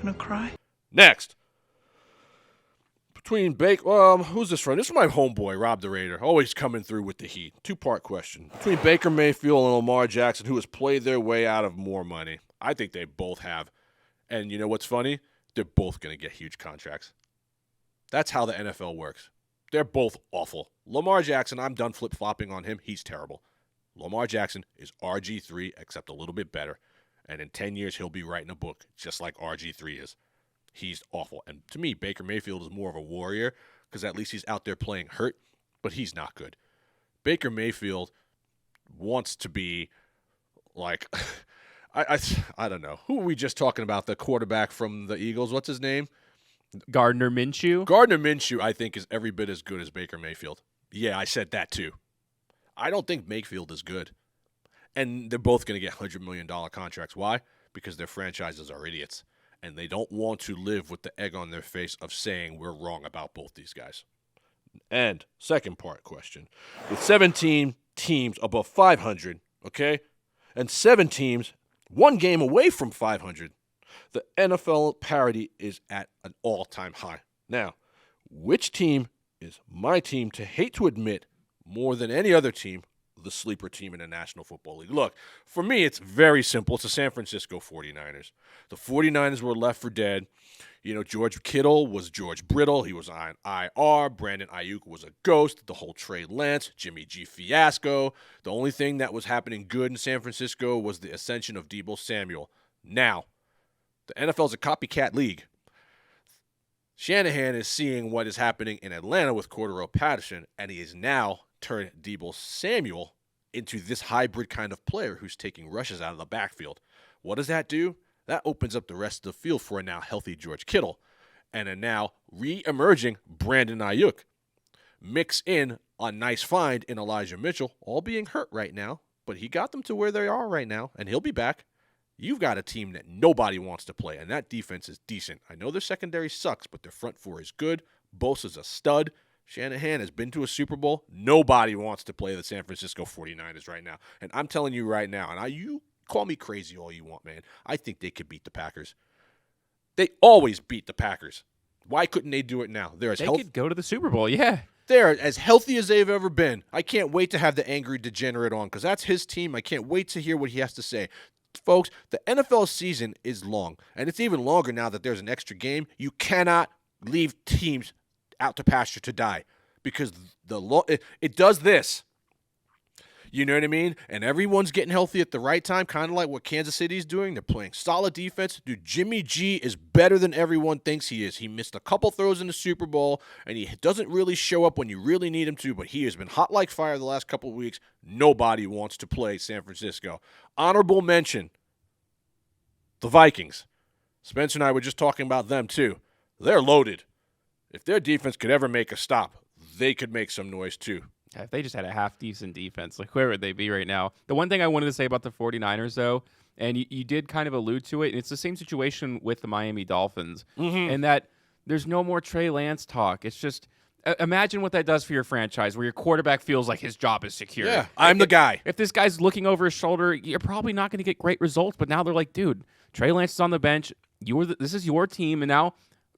Gonna cry? Next. Between who's this from? This is my homeboy, Rob the Raider. Always coming through with the heat. 2-part question. Between Baker Mayfield and Lamar Jackson, who has played their way out of more money? I think they both have. And you know what's funny? They're both going to get huge contracts. That's how the NFL works. They're both awful. Lamar Jackson, I'm done flip-flopping on him. He's terrible. Lamar Jackson is RG3, except a little bit better. And in 10 years, he'll be writing a book, just like RG3 is. He's awful. And to me, Baker Mayfield is more of a warrior because at least he's out there playing hurt, but he's not good. Baker Mayfield wants to be like, I don't know. Who were we just talking about? The quarterback from the Eagles. What's his name? Gardner Minshew? Gardner Minshew, I think, is every bit as good as Baker Mayfield. Yeah, I said that too. I don't think Mayfield is good. And they're both going to get $100 million contracts. Why? Because their franchises are idiots. And they don't want to live with the egg on their face of saying we're wrong about both these guys. And second part question. With 17 teams above 500, okay, and 7 teams 1 game away from 500, the NFL parity is at an all-time high. Now, which team is my team to hate to admit more than any other team, the sleeper team in the National Football League? Look, for me, it's very simple. It's the San Francisco 49ers. The 49ers were left for dead. George Kittle was George Brittle. He was on IR. Brandon Ayuk was a ghost. The whole Trey Lance, Jimmy G fiasco. The only thing that was happening good in San Francisco was the ascension of Deebo Samuel. Now, the NFL is a copycat league. Shanahan is seeing what is happening in Atlanta with Cordero Patterson, and he has now turned Deebo Samuel into this hybrid kind of player who's taking rushes out of the backfield. What does that do? That opens up the rest of the field for a now healthy George Kittle and a now re-emerging Brandon Ayuk. Mix in a nice find in Elijah Mitchell, all being hurt right now, but he got them to where they are right now, and he'll be back. You've got a team that nobody wants to play, and that defense is decent. I know their secondary sucks, but their front four is good. Bosa's a stud. Shanahan has been to a Super Bowl. Nobody wants to play the San Francisco 49ers right now. And I'm telling you right now, and you call me crazy all you want, man, I think they could beat the Packers. They always beat the Packers. Why couldn't they do it now? They could go to the Super Bowl, yeah. They're as healthy as they've ever been. I can't wait to have the angry degenerate on because that's his team. I can't wait to hear what he has to say. Folks, the NFL season is long, and it's even longer now that there's an extra game. You cannot leave teams out to pasture to die because it does this. You know what I mean? And everyone's getting healthy at the right time, kind of like what Kansas City's doing. They're playing solid defense. Dude, Jimmy G is better than everyone thinks he is. He missed a couple throws in the Super Bowl, and he doesn't really show up when you really need him to, but he has been hot like fire the last couple of weeks. Nobody wants to play San Francisco. Honorable mention, the Vikings. Spencer and I were just talking about them, too. They're loaded. If their defense could ever make a stop, they could make some noise, too. If they just had a half-decent defense, like where would they be right now? The one thing I wanted to say about the 49ers, though, and you did kind of allude to it, and it's the same situation with the Miami Dolphins, and that there's no more Trey Lance talk. It's just imagine what that does for your franchise, where your quarterback feels like his job is secure. Yeah, I'm the guy. If this guy's looking over his shoulder, you're probably not going to get great results, but now they're like, dude, Trey Lance is on the bench. This is your team, and now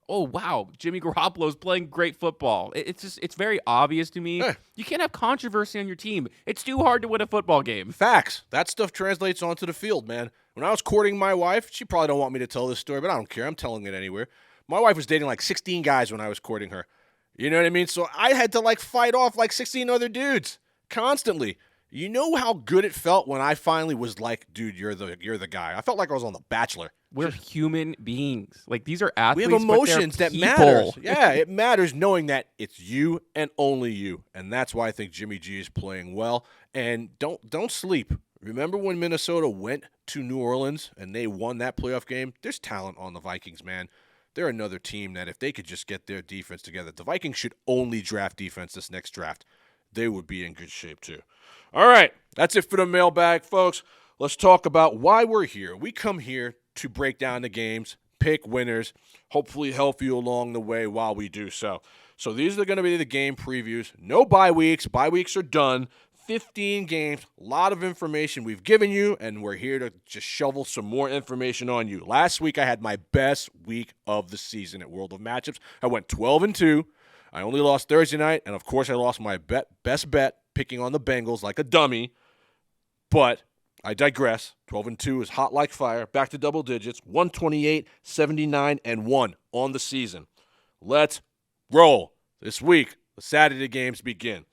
oh, wow, Jimmy Garoppolo's playing great football. It's very obvious to me. You can't have controversy on your team. It's too hard to win a football game. Facts. That stuff translates onto the field, man. When I was courting my wife, she probably don't want me to tell this story, but I don't care. I'm telling it anywhere. My wife was dating like 16 guys when I was courting her. You know what I mean? So I had to like fight off like 16 other dudes constantly. You know how good it felt when I finally was like, dude, you're the guy. I felt like I was on The Bachelor. We're human beings. Like, these are athletes. We have emotions but that matter. Yeah, it matters knowing that it's you and only you. And that's why I think Jimmy G is playing well. And don't sleep. Remember when Minnesota went to New Orleans and they won that playoff game? There's talent on the Vikings, man. They're another team that if they could just get their defense together, the Vikings should only draft defense this next draft. They would be in good shape too. All right, that's it for the mailbag, folks. Let's talk about why we're here. We come here to break down the games, pick winners, hopefully help you along the way while we do so. So these are going to be the game previews. No bye weeks. Bye weeks are done. 15 games, a lot of information we've given you, and we're here to just shovel some more information on you. Last week I had my best week of the season at World of Matchups. I went 12-2. I only lost Thursday night, and of course I lost my best bet picking on the Bengals like a dummy. But I digress. 12-2 is hot like fire. Back to double digits. 128, 79, and 1 on the season. Let's roll. This week, the Saturday games begin.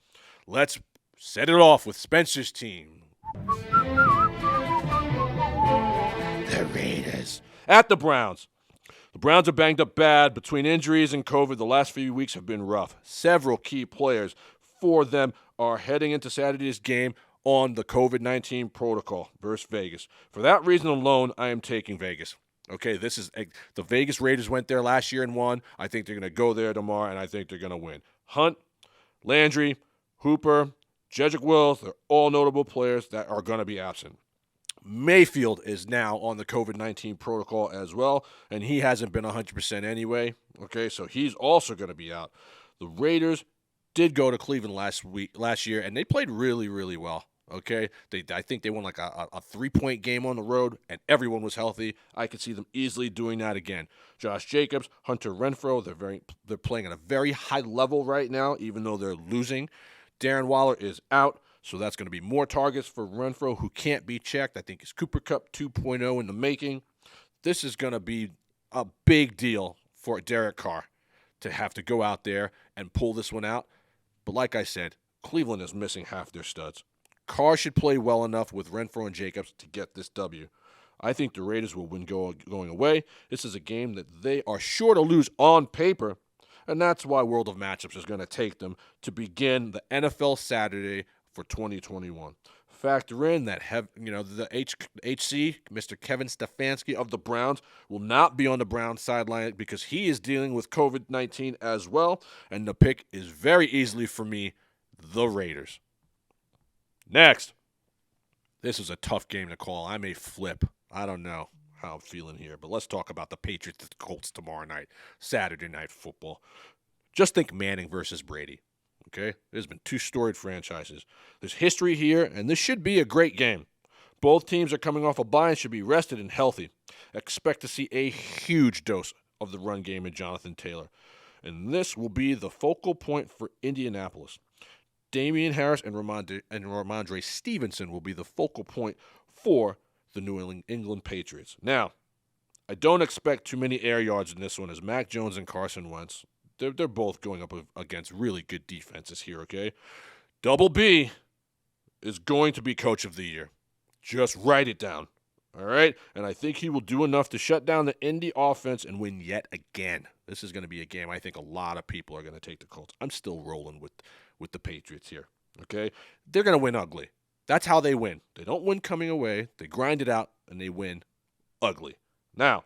Let's set it off with Spencer's team. The Raiders. At the Browns. The Browns are banged up bad. Between injuries and COVID, the last few weeks have been rough. Several key players for them are heading into Saturday's game on the COVID-19 protocol versus Vegas. For that reason alone, I am taking Vegas. Okay, this is the Vegas Raiders went there last year and won. I think they're going to go there tomorrow, and I think they're going to win. Hunt, Landry, Hooper, Jedrick Wills, they're all notable players that are going to be absent. Mayfield is now on the COVID-19 protocol as well, and he hasn't been 100% anyway. Okay, so he's also going to be out. The Raiders did go to Cleveland last year, and they played really, really well. Okay, I think they won like a 3-point game on the road, and everyone was healthy. I could see them easily doing that again. Josh Jacobs, Hunter Renfrow, they're playing at a very high level right now, even though they're losing. Darren Waller is out, so that's going to be more targets for Renfrow, who can't be checked. I think it's Cooper Kupp 2.0 in the making. This is going to be a big deal for Derek Carr to have to go out there and pull this one out. But like I said, Cleveland is missing half their studs. Carr should play well enough with Renfrow and Jacobs to get this W. I think the Raiders will win going away. This is a game that they are sure to lose on paper, and that's why World of Matchups is going to take them to begin the NFL Saturday for 2021. Factor in that the HC, Mr. Kevin Stefanski of the Browns, will not be on the Browns sideline because he is dealing with COVID-19 as well, and the pick is very easily for me, the Raiders. Next, this is a tough game to call. I may flip. I don't know how I'm feeling here, but let's talk about the Patriots and the Colts tomorrow night, Saturday Night Football. Just think Manning versus Brady. Okay, there's been two storied franchises. There's history here, and this should be a great game. Both teams are coming off a bye and should be rested and healthy. Expect to see a huge dose of the run game in Jonathan Taylor. and this will be the focal point for Indianapolis. Damian Harris and Ramondre Stevenson will be the focal point for the New England Patriots. Now, I don't expect too many air yards in this one as Mac Jones and Carson Wentz. They're both going up against really good defenses here, okay? Double B is going to be Coach of the Year. Just write it down, all right? And I think he will do enough to shut down the Indy offense and win yet again. This is going to be a game I think a lot of people are going to take the Colts. I'm still rolling with the Patriots here, okay? They're going to win ugly. That's how they win. They don't win coming away. They grind it out, and they win ugly. Now,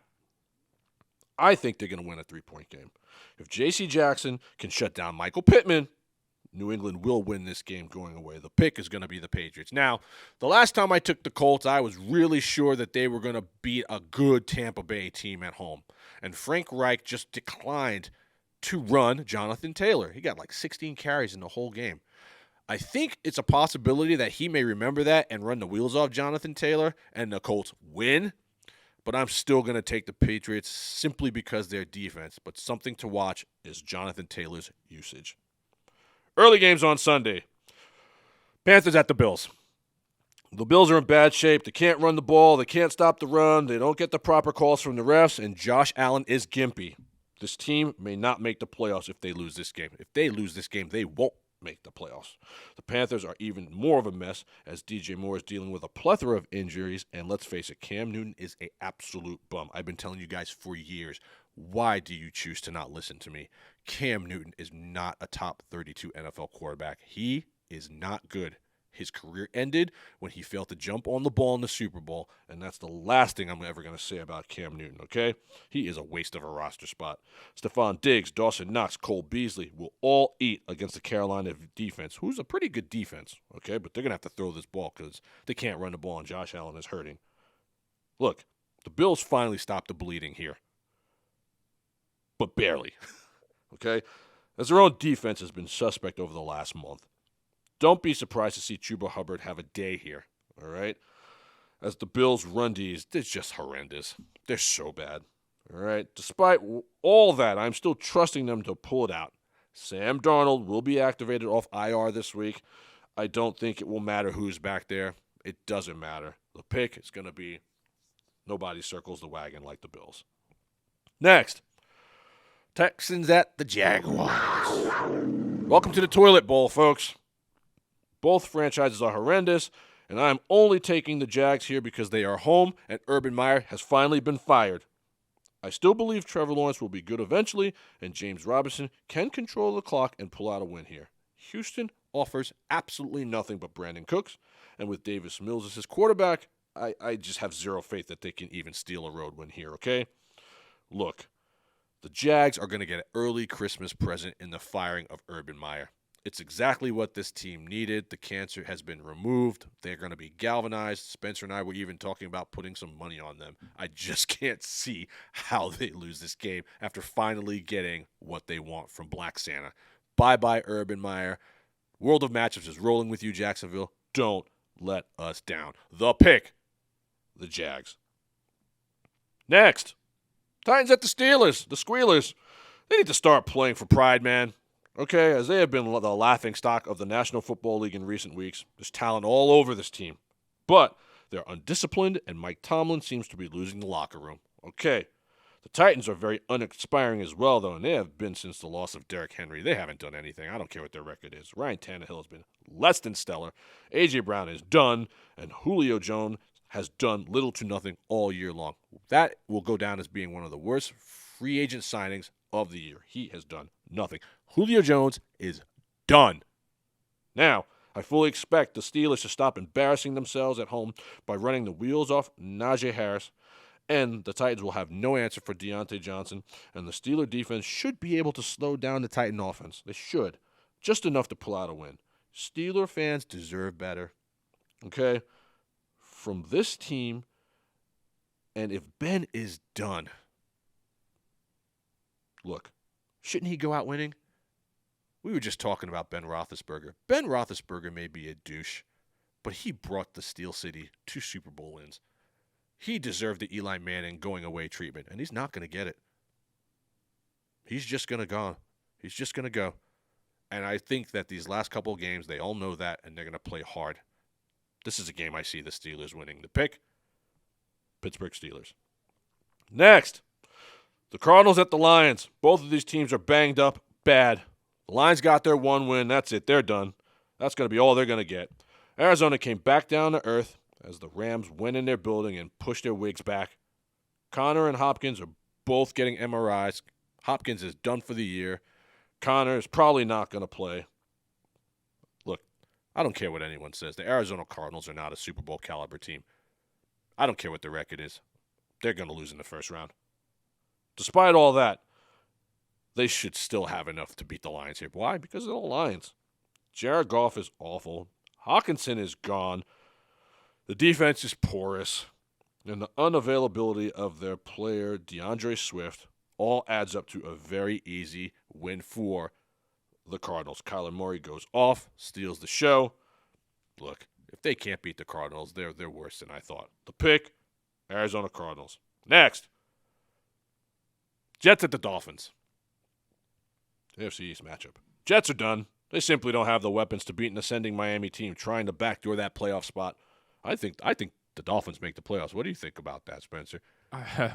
I think they're going to win a 3-point game. If J.C. Jackson can shut down Michael Pittman, New England will win this game going away. The pick is going to be the Patriots. Now, the last time I took the Colts, I was really sure that they were going to beat a good Tampa Bay team at home. And Frank Reich just declined to run Jonathan Taylor. He got like 16 carries in the whole game. I think it's a possibility that he may remember that and run the wheels off Jonathan Taylor and the Colts win. But I'm still going to take the Patriots simply because their defense. But something to watch is Jonathan Taylor's usage. Early games on Sunday. Panthers at the Bills. The Bills are in bad shape. They can't run the ball. They can't stop the run. They don't get the proper calls from the refs. And Josh Allen is gimpy. This team may not make the playoffs if they lose this game. If they lose this game, they won't make the playoffs. The Panthers are even more of a mess as DJ Moore is dealing with a plethora of injuries, and let's face it, Cam Newton is an absolute bum. I've been telling you guys for years, why do you choose to not listen to me? Cam Newton is not a top 32 NFL quarterback. He is not good. His career ended when he failed to jump on the ball in the Super Bowl, and that's the last thing I'm ever going to say about Cam Newton, okay? He is a waste of a roster spot. Stephon Diggs, Dawson Knox, Cole Beasley will all eat against the Carolina defense, who's a pretty good defense, okay? But they're going to have to throw this ball because they can't run the ball, and Josh Allen is hurting. Look, the Bills finally stopped the bleeding here, but barely, okay? As their own defense has been suspect over the last month. Don't be surprised to see Chuba Hubbard have a day here, all right? As the Bills' run Ds, they're just horrendous. They're so bad, all right? Despite all that, I'm still trusting them to pull it out. Sam Darnold will be activated off IR this week. I don't think it will matter who's back there. It doesn't matter. The pick is going to be nobody circles the wagon like the Bills. Next, Texans at the Jaguars. Welcome to the toilet bowl, folks. Both franchises are horrendous, and I'm only taking the Jags here because they are home and Urban Meyer has finally been fired. I still believe Trevor Lawrence will be good eventually, and James Robinson can control the clock and pull out a win here. Houston offers absolutely nothing but Brandon Cooks, and with Davis Mills as his quarterback, I just have zero faith that they can even steal a road win here, okay? Look, the Jags are going to get an early Christmas present in the firing of Urban Meyer. It's exactly what this team needed. The cancer has been removed. They're going to be galvanized. Spencer and I were even talking about putting some money on them. I just can't see how they lose this game after finally getting what they want from Black Santa. Bye-bye, Urban Meyer. World of Matchups is rolling with you, Jacksonville. Don't let us down. The pick, the Jags. Next, Titans at the Steelers, the Squealers. They need to start playing for pride, man. Okay, as they have been the laughingstock of the National Football League in recent weeks, there's talent all over this team. But they're undisciplined, and Mike Tomlin seems to be losing the locker room. Okay, the Titans are very uninspiring as well, though, and they have been since the loss of Derrick Henry. They haven't done anything. I don't care what their record is. Ryan Tannehill has been less than stellar. A.J. Brown is done, and Julio Jones has done little to nothing all year long. That will go down as being one of the worst free agent signings of the year. He has done nothing. Julio Jones is done. Now, I fully expect the Steelers to stop embarrassing themselves at home by running the wheels off Najee Harris, and the Titans will have no answer for Deontay Johnson, and the Steeler defense should be able to slow down the Titan offense. They should. Just enough to pull out a win. Steeler fans deserve better. Okay? From this team, and if Ben is done, look, shouldn't he go out winning? We were just talking about Ben Roethlisberger. Ben Roethlisberger may be a douche, but he brought the Steel City 2 Super Bowl wins. He deserved the Eli Manning going away treatment, and he's not going to get it. He's just going to go. He's just going to go. And I think that these last couple of games, they all know that, and they're going to play hard. This is a game I see the Steelers winning. The pick, Pittsburgh Steelers. Next, the Cardinals at the Lions. Both of these teams are banged up bad. The Lions got their one win. That's it. They're done. That's going to be all they're going to get. Arizona came back down to earth as the Rams went in their building and pushed their wigs back. Connor and Hopkins are both getting MRIs. Hopkins is done for the year. Connor is probably not going to play. Look, I don't care what anyone says. The Arizona Cardinals are not a Super Bowl caliber team. I don't care what the record is. They're going to lose in the first round. Despite all that, they should still have enough to beat the Lions here. Why? Because they're the Lions. Jared Goff is awful. Hawkinson is gone. The defense is porous. And the unavailability of their player, DeAndre Swift, all adds up to a very easy win for the Cardinals. Kyler Murray goes off, steals the show. Look, if they can't beat the Cardinals, they're worse than I thought. The pick, Arizona Cardinals. Next, Jets at the Dolphins. AFC East matchup. Jets are done. They simply don't have the weapons to beat an ascending Miami team trying to backdoor that playoff spot. I think the Dolphins make the playoffs. What do you think about that, Spencer?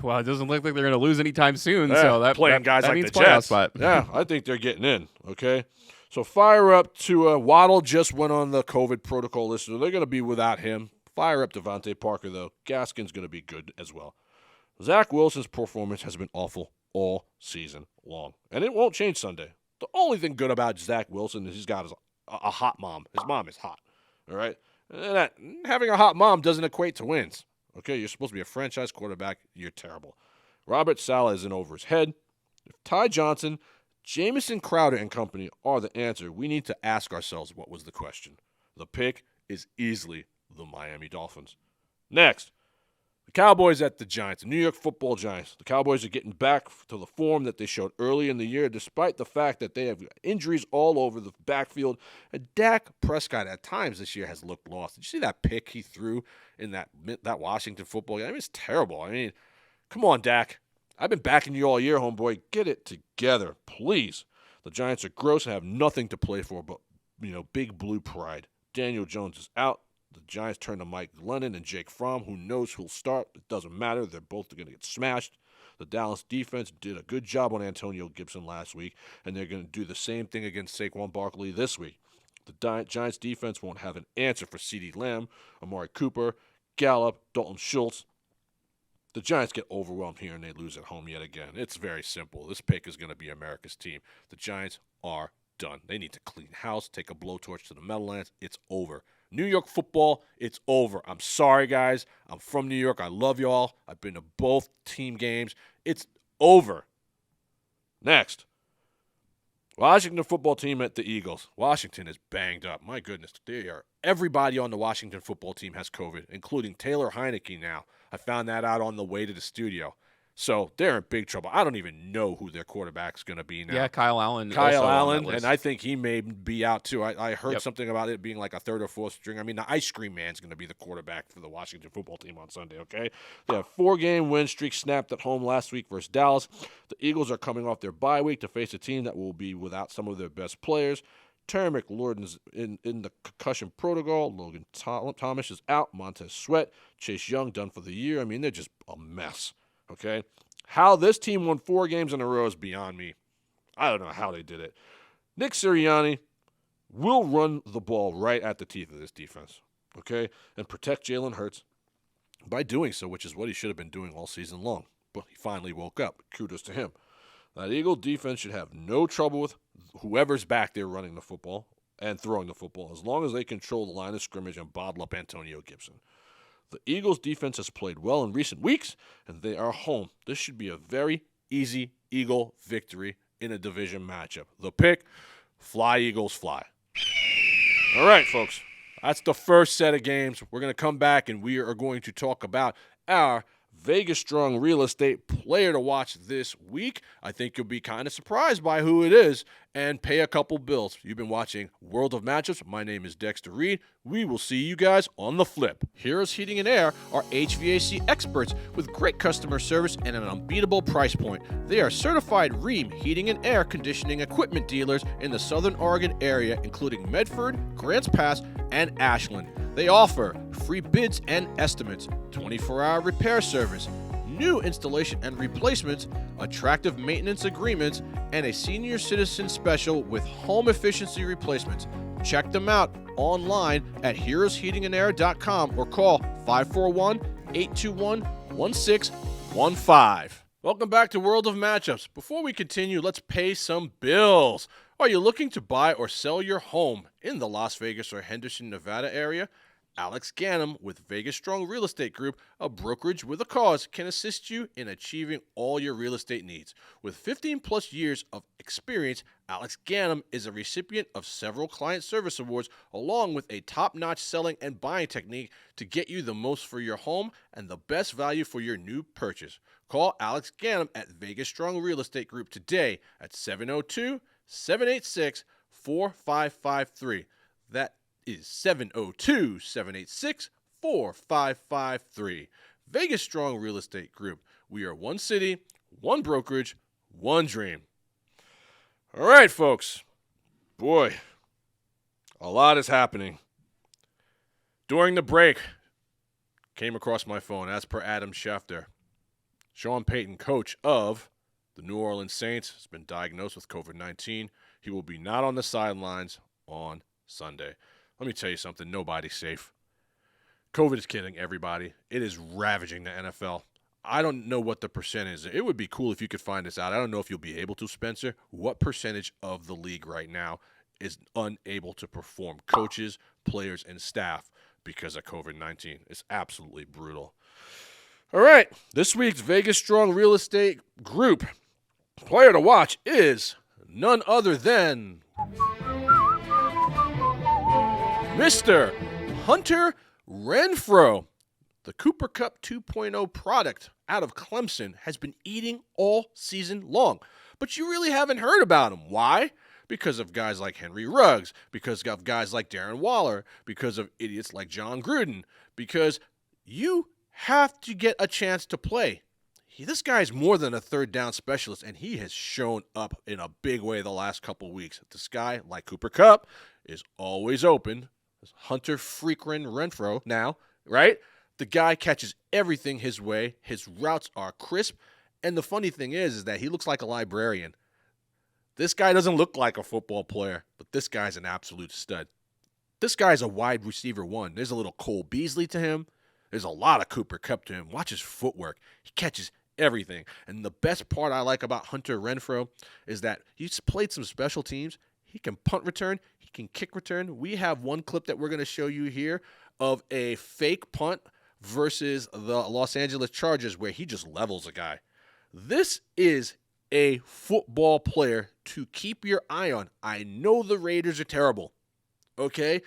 Well, it doesn't look like they're going to lose anytime soon. Yeah, so that playing guys that like means the playoff Jets. spot. Yeah, I think they're getting in. Okay, so fire up to Waddle. Just went on the COVID protocol list, so they're going to be without him. Fire up Devontae Parker though. Gaskin's going to be good as well. Zach Wilson's performance has been awful all season long, and it won't change Sunday. The only thing good about Zach Wilson is he's got a hot mom. His mom is hot. All right, and having a hot mom doesn't equate to wins. Okay, you're supposed to be a franchise quarterback. You're terrible. Robert Saleh isn't over his head. If Ty Johnson, Jamison Crowder, and company are the answer, we need to ask ourselves what was the question. The pick is easily the Miami Dolphins. Next, the Cowboys at the Giants, the New York Football Giants. The Cowboys are getting back to the form that they showed early in the year, despite the fact that they have injuries all over the backfield. And Dak Prescott at times this year has looked lost. Did you see that pick he threw in that Washington football game? I mean, it's terrible. I mean, come on, Dak. I've been backing you all year, homeboy. Get it together, please. The Giants are gross and have nothing to play for but, big blue pride. Daniel Jones is out. The Giants turn to Mike Glennon and Jake Fromm. Who knows who'll start? It doesn't matter. They're both going to get smashed. The Dallas defense did a good job on Antonio Gibson last week, and they're going to do the same thing against Saquon Barkley this week. The Giants defense won't have an answer for CeeDee Lamb, Amari Cooper, Gallup, Dalton Schultz. The Giants get overwhelmed here, and they lose at home yet again. It's very simple. This pick is going to be America's team. The Giants are done. They need to clean house, take a blowtorch to the Meadowlands. It's over. New York football, it's over. I'm sorry, guys. I'm from New York. I love y'all. I've been to both team games. It's over. Next, Washington football team at the Eagles. Washington is banged up. My goodness. Everybody on the Washington football team has COVID, including Taylor Heineke now. I found that out on the way to the studio. So they're in big trouble. I don't even know who their quarterback's going to be now. Yeah, Kyle Allen. Kyle also Allen, on that list. and I think he may be out too. I heard something about it being like a third or fourth string. I mean, the ice cream man's going to be the quarterback for the Washington football team on Sunday, okay? They have 4-game win streak snapped at home last week versus Dallas. The Eagles are coming off their bye week to face a team that will be without some of their best players. Terry McLaurin's in the concussion protocol. Logan Thomas is out. Montez Sweat. Chase Young done for the year. I mean, they're just a mess, okay? How this team won 4 games in a row is beyond me. I don't know how they did it. Nick Sirianni will run the ball right at the teeth of this defense, okay, and protect Jalen Hurts by doing so, which is what he should have been doing all season long. But he finally woke up. Kudos to him. That Eagle defense should have no trouble with whoever's back there running the football and throwing the football, as long as they control the line of scrimmage and bottle up Antonio Gibson. The Eagles' defense has played well in recent weeks, and they are home. This should be a very easy Eagle victory in a division matchup. The pick, fly Eagles fly. All right, folks, that's the first set of games. We're going to come back, and we are going to talk about our Vegas Strong Real Estate player to watch this week. I think you'll be kind of surprised by who it is and pay a couple bills. You've been watching World of Matchups. My name is Dexter Reed. We will see you guys on the flip. Heroes Heating and Air are HVAC experts with great customer service and an unbeatable price point. They are certified Rheem heating and air conditioning equipment dealers in the Southern Oregon area, including Medford, Grants Pass, and Ashland. They offer free bids and estimates, 24-hour repair service, new installation and replacements, attractive maintenance agreements, and a senior citizen special with home efficiency replacements. Check them out online at heroesheatingandair.com or call 541-821-1615. Welcome back to World of Matchups. Before we continue, let's pay some bills. Are you looking to buy or sell your home in the Las Vegas or Henderson, Nevada area? Alex Ganem with Vegas Strong Real Estate Group, a brokerage with a cause, can assist you in achieving all your real estate needs. With 15 plus years of experience, Alex Ganem is a recipient of several client service awards, along with a top-notch selling and buying technique to get you the most for your home and the best value for your new purchase. Call Alex Ganem at Vegas Strong Real Estate Group today at 702-786-4553. That is 702-786-4553. Vegas Strong Real Estate Group. We are one city, one brokerage, one dream. All right, folks. Boy, a lot is happening. During the break, came across my phone, as per Adam Schefter, Sean Peyton, coach of the New Orleans Saints, has been diagnosed with COVID-19. He will be not on the sidelines on Sunday. Let me tell you something. Nobody's safe. COVID is killing everybody. It is ravaging the NFL. I don't know what the percentage is. It would be cool if you could find this out. I don't know if you'll be able to, Spencer. What percentage of the league right now is unable to perform? Coaches, players, and staff because of COVID-19. It's absolutely brutal. All right. This week's Vegas Strong Real Estate Group player to watch is none other than Mr. Hunter Renfrow. The Cooper Cup 2.0 product out of Clemson has been eating all season long, but you really haven't heard about him. Why? Because of guys like Henry Ruggs, because of guys like Darren Waller, because of idiots like John Gruden, because you have to get a chance to play. This guy is more than a third down specialist, and he has shown up in a big way the last couple weeks. This guy, like Cooper Cup, is always open. Hunter freakin' Renfrow now, right? The guy catches everything his way. His routes are crisp. And the funny thing is that he looks like a librarian. This guy doesn't look like a football player, but this guy's an absolute stud. This guy's a wide receiver one. There's a little Cole Beasley to him. There's a lot of Cooper Kupp to him. Watch his footwork. He catches everything. And the best part I like about Hunter Renfrow is that he's played some special teams. He can punt return. He can kick return. We have one clip that we're going to show you here of a fake punt versus the Los Angeles Chargers where he just levels a guy. This is a football player to keep your eye on. I know the Raiders are terrible, okay?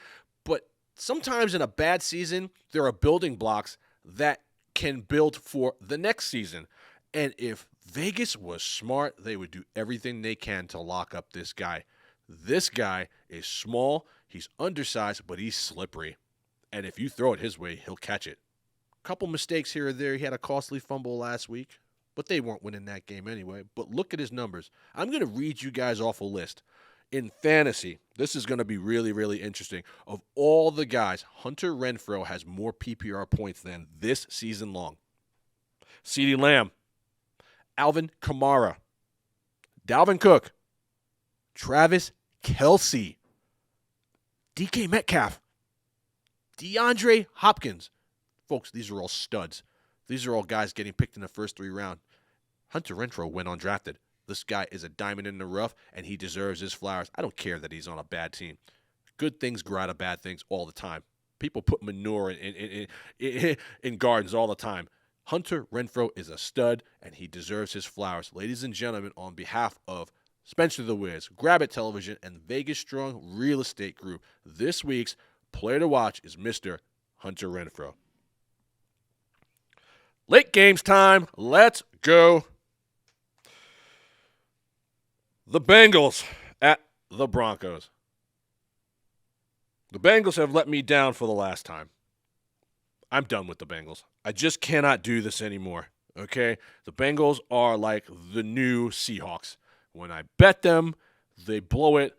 But sometimes in a bad season, there are building blocks that can build for the next season. And if Vegas was smart, they would do everything they can to lock up this guy. This guy is small, he's undersized, but he's slippery. And if you throw it his way, he'll catch it. Couple mistakes here or there. He had a costly fumble last week, but they weren't winning that game anyway. But look at his numbers. I'm going to read you guys off a list. In fantasy, this is going to be really, really interesting. Of all the guys, Hunter Renfrow has more PPR points than this season long. CeeDee Lamb, Alvin Kamara, Dalvin Cook, Travis Kelce, DK Metcalf, DeAndre Hopkins. Folks, these are all studs. These are all guys getting picked in the first 3 rounds. Hunter Renfrow went undrafted. This guy is a diamond in the rough, and he deserves his flowers. I don't care that he's on a bad team. Good things grow out of bad things all the time. People put manure in gardens all the time. Hunter Renfrow is a stud, and he deserves his flowers. Ladies and gentlemen, on behalf of Spencer the Wiz, Grab It Television, and Vegas Strong Real Estate Group, this week's player to watch is Mr. Hunter Renfrow. Late games time. Let's go. The Bengals at the Broncos. The Bengals have let me down for the last time. I'm done with the Bengals. I just cannot do this anymore, okay? The Bengals are like the new Seahawks. When I bet them, they blow it.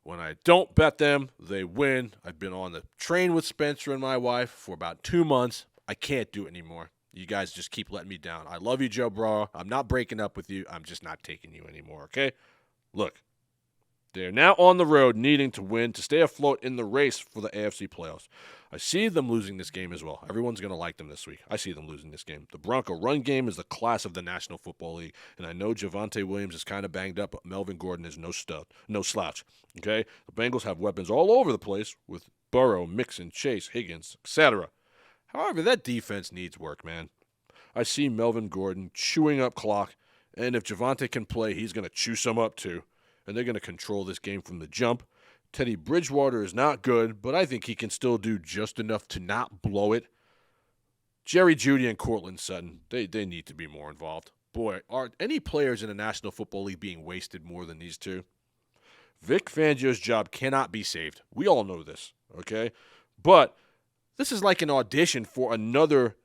When I don't bet them, they win. I've been on the train with Spencer and my wife for about 2 months. I can't do it anymore. You guys just keep letting me down. I love you, Joe Burrow. I'm not breaking up with you. I'm just not taking you anymore, okay? Look, they're now on the road needing to win to stay afloat in the race for the AFC playoffs. I see them losing this game as well. Everyone's going to like them this week. I see them losing this game. The Bronco run game is the class of the National Football League, and I know Javonte Williams is kind of banged up, but Melvin Gordon is no slouch, okay? The Bengals have weapons all over the place with Burrow, Mixon, Chase, Higgins, etc. However, that defense needs work, man. I see Melvin Gordon chewing up clock, and if Javonte can play, he's going to chew some up too. And they're going to control this game from the jump. Teddy Bridgewater is not good, but I think he can still do just enough to not blow it. Jerry Jeudy and Courtland Sutton, they need to be more involved. Boy, are any players in the National Football League being wasted more than these two? Vic Fangio's job cannot be saved. We all know this, okay? But this is like an audition for another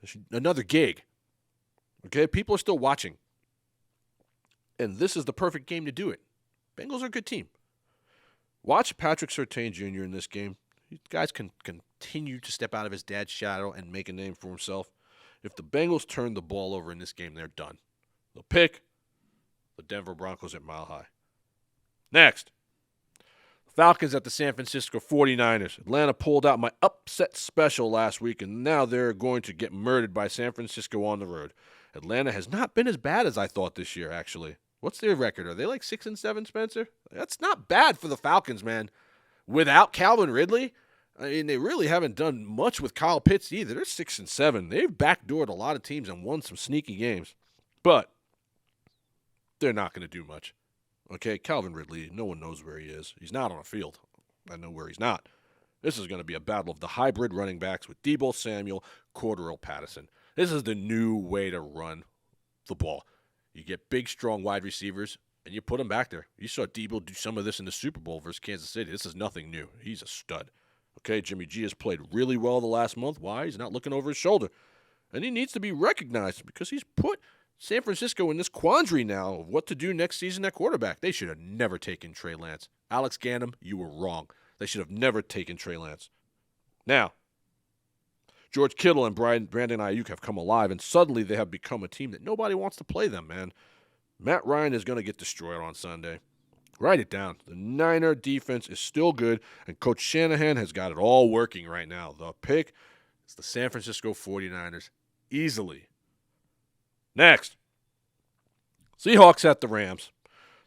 gig. Okay? People are still watching. And this is the perfect game to do it. Bengals are a good team. Watch Patrick Surtain Jr. in this game. These guys can continue to step out of his dad's shadow and make a name for himself. If the Bengals turn the ball over in this game, they're done. They'll pick the Denver Broncos at Mile High. Next, Falcons at the San Francisco 49ers. Atlanta pulled out my upset special last week, and now they're going to get murdered by San Francisco on the road. Atlanta has not been as bad as I thought this year, actually. What's their record? Are they like 6-7, Spencer? That's not bad for the Falcons, man. Without Calvin Ridley, I mean, they really haven't done much with Kyle Pitts either. They're 6-7. They've backdoored a lot of teams and won some sneaky games. But they're not going to do much. Okay, Calvin Ridley, no one knows where he is. He's not on a field. I know where he's not. This is going to be a battle of the hybrid running backs with Deebo Samuel, Cordarrelle Patterson. This is the new way to run the ball. You get big, strong wide receivers, and you put them back there. You saw Deebo do some of this in the Super Bowl versus Kansas City. This is nothing new. He's a stud. Okay, Jimmy G has played really well the last month. Why? He's not looking over his shoulder. And he needs to be recognized because he's put San Francisco in this quandary now of what to do next season at quarterback. They should have never taken Trey Lance. Alex Gannum, you were wrong. They should have never taken Trey Lance. Now, George Kittle and Brandon Ayuk have come alive, and suddenly they have become a team that nobody wants to play them, man. Matt Ryan is going to get destroyed on Sunday. Write it down. The Niner defense is still good, and Coach Shanahan has got it all working right now. The pick is the San Francisco 49ers easily. Next, Seahawks at the Rams.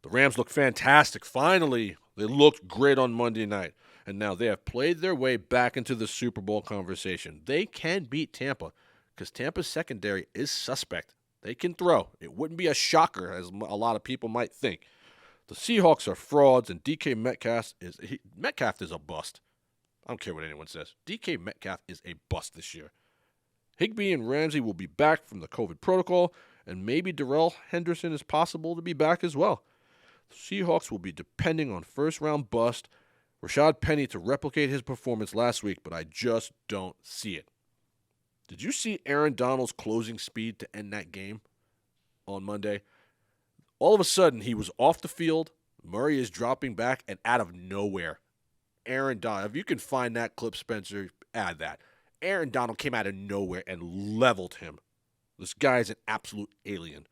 The Rams look fantastic. Finally, they looked great on Monday night. And now they have played their way back into the Super Bowl conversation. They can beat Tampa because Tampa's secondary is suspect. They can throw. It wouldn't be a shocker, as a lot of people might think. The Seahawks are frauds, and DK Metcalf is a bust. I don't care what anyone says. DK Metcalf is a bust this year. Higbee and Ramsey will be back from the COVID protocol, and maybe Darrell Henderson is possible to be back as well. The Seahawks will be depending on first-round bust Rashad Penny to replicate his performance last week, but I just don't see it. Did you see Aaron Donald's closing speed to end that game on Monday? All of a sudden, he was off the field. Murray is dropping back, and out of nowhere, Aaron Donald, if you can find that clip, Spencer, add that. Aaron Donald came out of nowhere and leveled him. This guy is an absolute alien.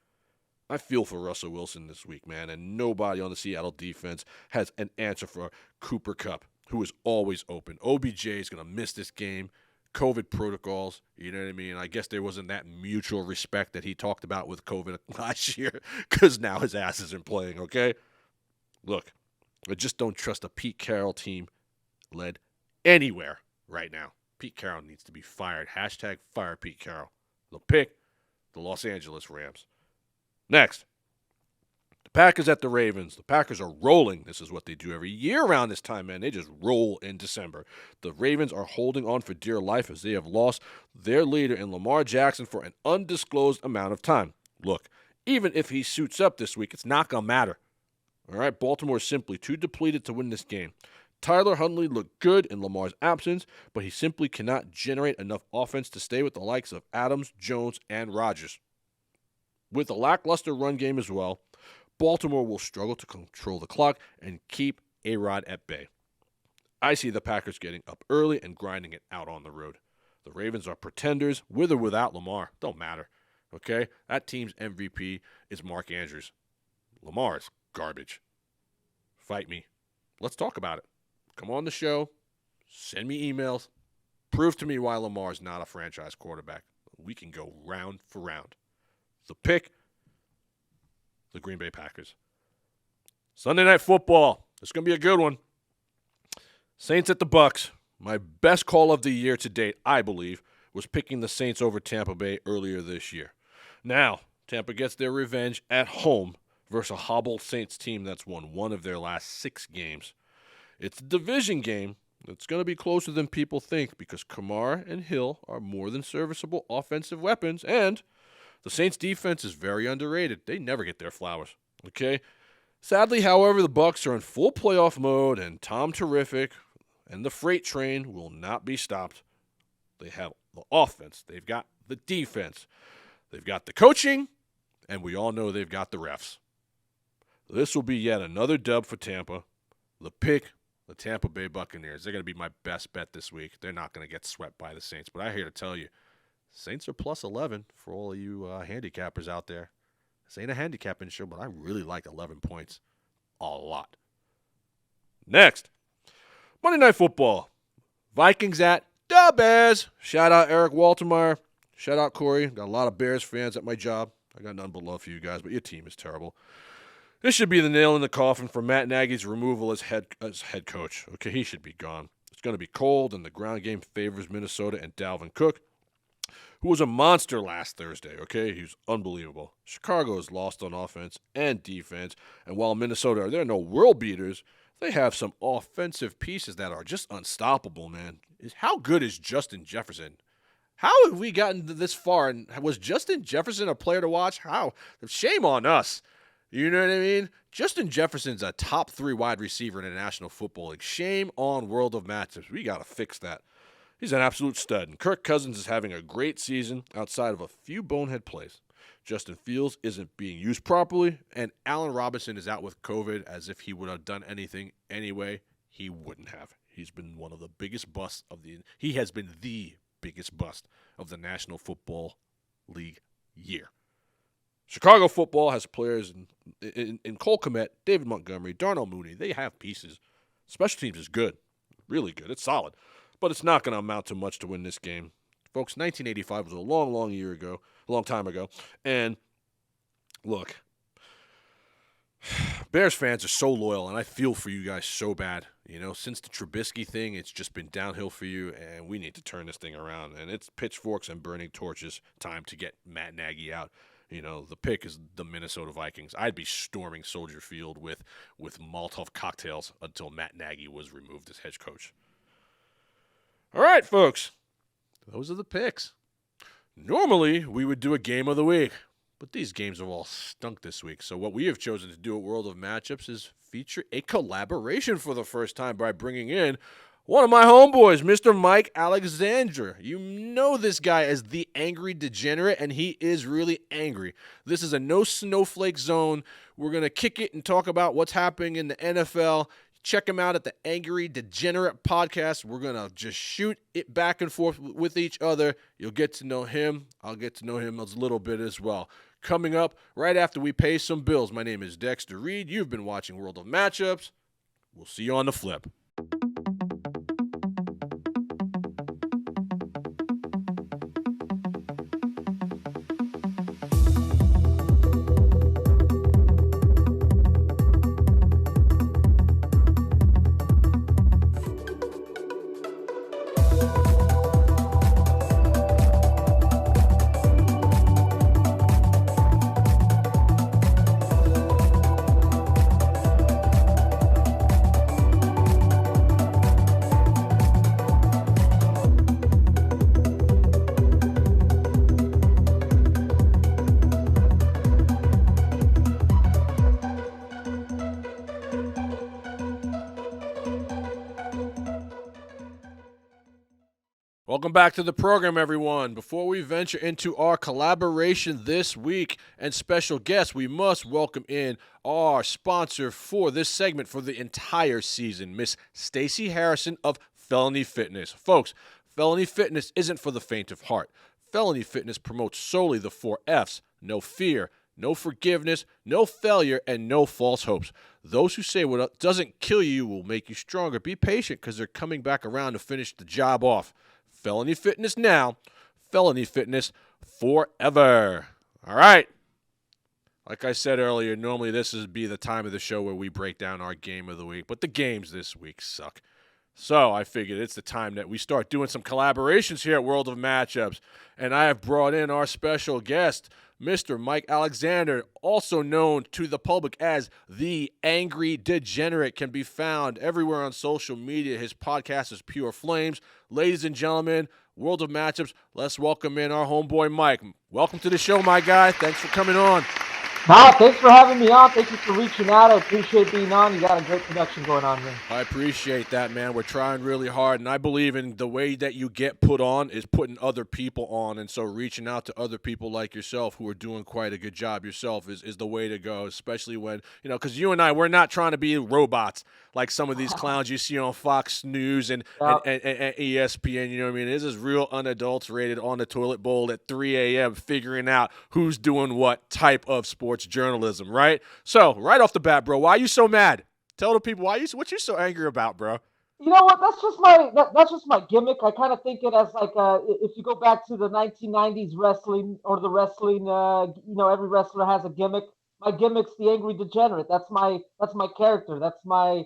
I feel for Russell Wilson this week, man, and nobody on the Seattle defense has an answer for Cooper Kupp, who is always open. OBJ is going to miss this game. COVID protocols, you know what I mean? I guess there wasn't that mutual respect that he talked about with COVID last year because now his ass isn't playing, okay? Look, I just don't trust a Pete Carroll team led anywhere right now. Pete Carroll needs to be fired. Hashtag fire Pete Carroll. They'll pick the Los Angeles Rams. Next, the Packers at the Ravens. The Packers are rolling. This is what they do every year around this time, man. They just roll in December. The Ravens are holding on for dear life as they have lost their leader in Lamar Jackson for an undisclosed amount of time. Look, even if he suits up this week, it's not going to matter. All right, Baltimore is simply too depleted to win this game. Tyler Huntley looked good in Lamar's absence, but he simply cannot generate enough offense to stay with the likes of Adams, Jones, and Rodgers. With a lackluster run game as well, Baltimore will struggle to control the clock and keep A-Rod at bay. I see the Packers getting up early and grinding it out on the road. The Ravens are pretenders, with or without Lamar. Don't matter, okay? That team's MVP is Mark Andrews. Lamar is garbage. Fight me. Let's talk about it. Come on the show. Send me emails. Prove to me why Lamar is not a franchise quarterback. We can go round for round. The pick, the Green Bay Packers. Sunday Night Football. It's going to be a good one. Saints at the Bucks. My best call of the year to date, I believe, was picking the Saints over Tampa Bay earlier this year. Now, Tampa gets their revenge at home versus a hobbled Saints team that's won one of their last 6 games. It's a division game. It's going to be closer than people think because Kamara and Hill are more than serviceable offensive weapons, and the Saints' defense is very underrated. They never get their flowers, okay? Sadly, however, the Bucs are in full playoff mode, and Tom Terrific and the freight train will not be stopped. They have the offense. They've got the defense. They've got the coaching, and we all know they've got the refs. This will be yet another dub for Tampa. The pick, the Tampa Bay Buccaneers. They're going to be my best bet this week. They're not going to get swept by the Saints, but I'm here to tell you, Saints are plus 11 for all of you handicappers out there. This ain't a handicapping show, but I really like 11 points a lot. Next, Monday Night Football. Vikings at the Bears. Shout out Eric Waltermeyer. Shout out Corey. Got a lot of Bears fans at my job. I got none but love for you guys, but your team is terrible. This should be the nail in the coffin for Matt Nagy's removal as head coach. Okay, he should be gone. It's going to be cold, and the ground game favors Minnesota and Dalvin Cook, who was a monster last Thursday, okay? He was unbelievable. Chicago is lost on offense and defense, and while Minnesota, they're no world beaters, they have some offensive pieces that are just unstoppable, man. How good is Justin Jefferson? How have we gotten this far, and was Justin Jefferson a player to watch? How? Shame on us. You know what I mean? Justin Jefferson's a top 3 wide receiver in the National Football League. Shame on World of Matchups. We got to fix that. He's an absolute stud. And Kirk Cousins is having a great season outside of a few bonehead plays. Justin Fields isn't being used properly, and Allen Robinson is out with COVID as if he would have done anything anyway. He wouldn't have. He's been one of the biggest busts he has been the biggest bust of the National Football League year. Chicago football has players in Cole Kmet, David Montgomery, Darnell Mooney. They have pieces. Special teams is good, really good. It's solid, but it's not going to amount to much to win this game. Folks, 1985 was a long time ago. And look, Bears fans are so loyal, and I feel for you guys so bad. You know, since the Trubisky thing, it's just been downhill for you, and we need to turn this thing around. And it's pitchforks and burning torches time to get Matt Nagy out. You know, the pick is the Minnesota Vikings. I'd be storming Soldier Field with Molotov cocktails until Matt Nagy was removed as head coach. All right, folks. Those are the picks. Normally, we would do a game of the week, but these games have all stunk this week. So what we have chosen to do at World of Matchups is feature a collaboration for the first time by bringing in one of my homeboys, Mr. Mike Alexander. You know this guy as the Angry Degenerate, and he is really angry. This is a no snowflake zone. We're going to kick it and talk about what's happening in the NFL. Check him out at the Angry Degenerate podcast. We're going to just shoot it back and forth with each other. You'll get to know him. I'll get to know him a little bit as well. Coming up right after we pay some bills. My name is Dexter Reed. You've been watching World of Matchups. We'll see you on the flip. Welcome back to the program, everyone. Before we venture into our collaboration this week and special guest, we must welcome in our sponsor for this segment for the entire season, Miss Stacey Harrison of Felony Fitness. Folks, Felony Fitness isn't for the faint of heart. Felony Fitness promotes solely the 4 F's: no fear, no forgiveness, no failure, and no false hopes. Those who say what doesn't kill you will make you stronger. Be patient because they're coming back around to finish the job off. Felony Fitness now, Felony Fitness forever. All right. Like I said earlier, normally this would be the time of the show where we break down our game of the week, but the games this week suck. So I figured it's the time that we start doing some collaborations here at World of Matchups. And I have brought in our special guest, Mr. Mike Alexander, also known to the public as the Angry Degenerate, can be found everywhere on social media. His podcast is Pure Flames. Ladies and gentlemen, World of Matchups, let's welcome in our homeboy Mike. Welcome to the show, my guy. Thanks for coming on. Thanks for having me on. Thank you for reaching out. I appreciate being on. You got a great production going on here. I appreciate that, man. We're trying really hard, and I believe in the way that you get put on is putting other people on, and so reaching out to other people like yourself who are doing quite a good job yourself is the way to go, especially when, because you and I, we're not trying to be robots like some of these clowns you see on Fox News and ESPN, you know what I mean? This is real unadulterated on the toilet bowl at 3 a.m. figuring out who's doing what type of sports journalism, right? So, right off the bat, bro, why are you so mad? Tell the people what you so angry about, bro. You know what? That's just my gimmick. I kind of think it as like if you go back to the 1990s wrestling or the wrestling, every wrestler has a gimmick. My gimmick's the Angry Degenerate. That's my character. That's my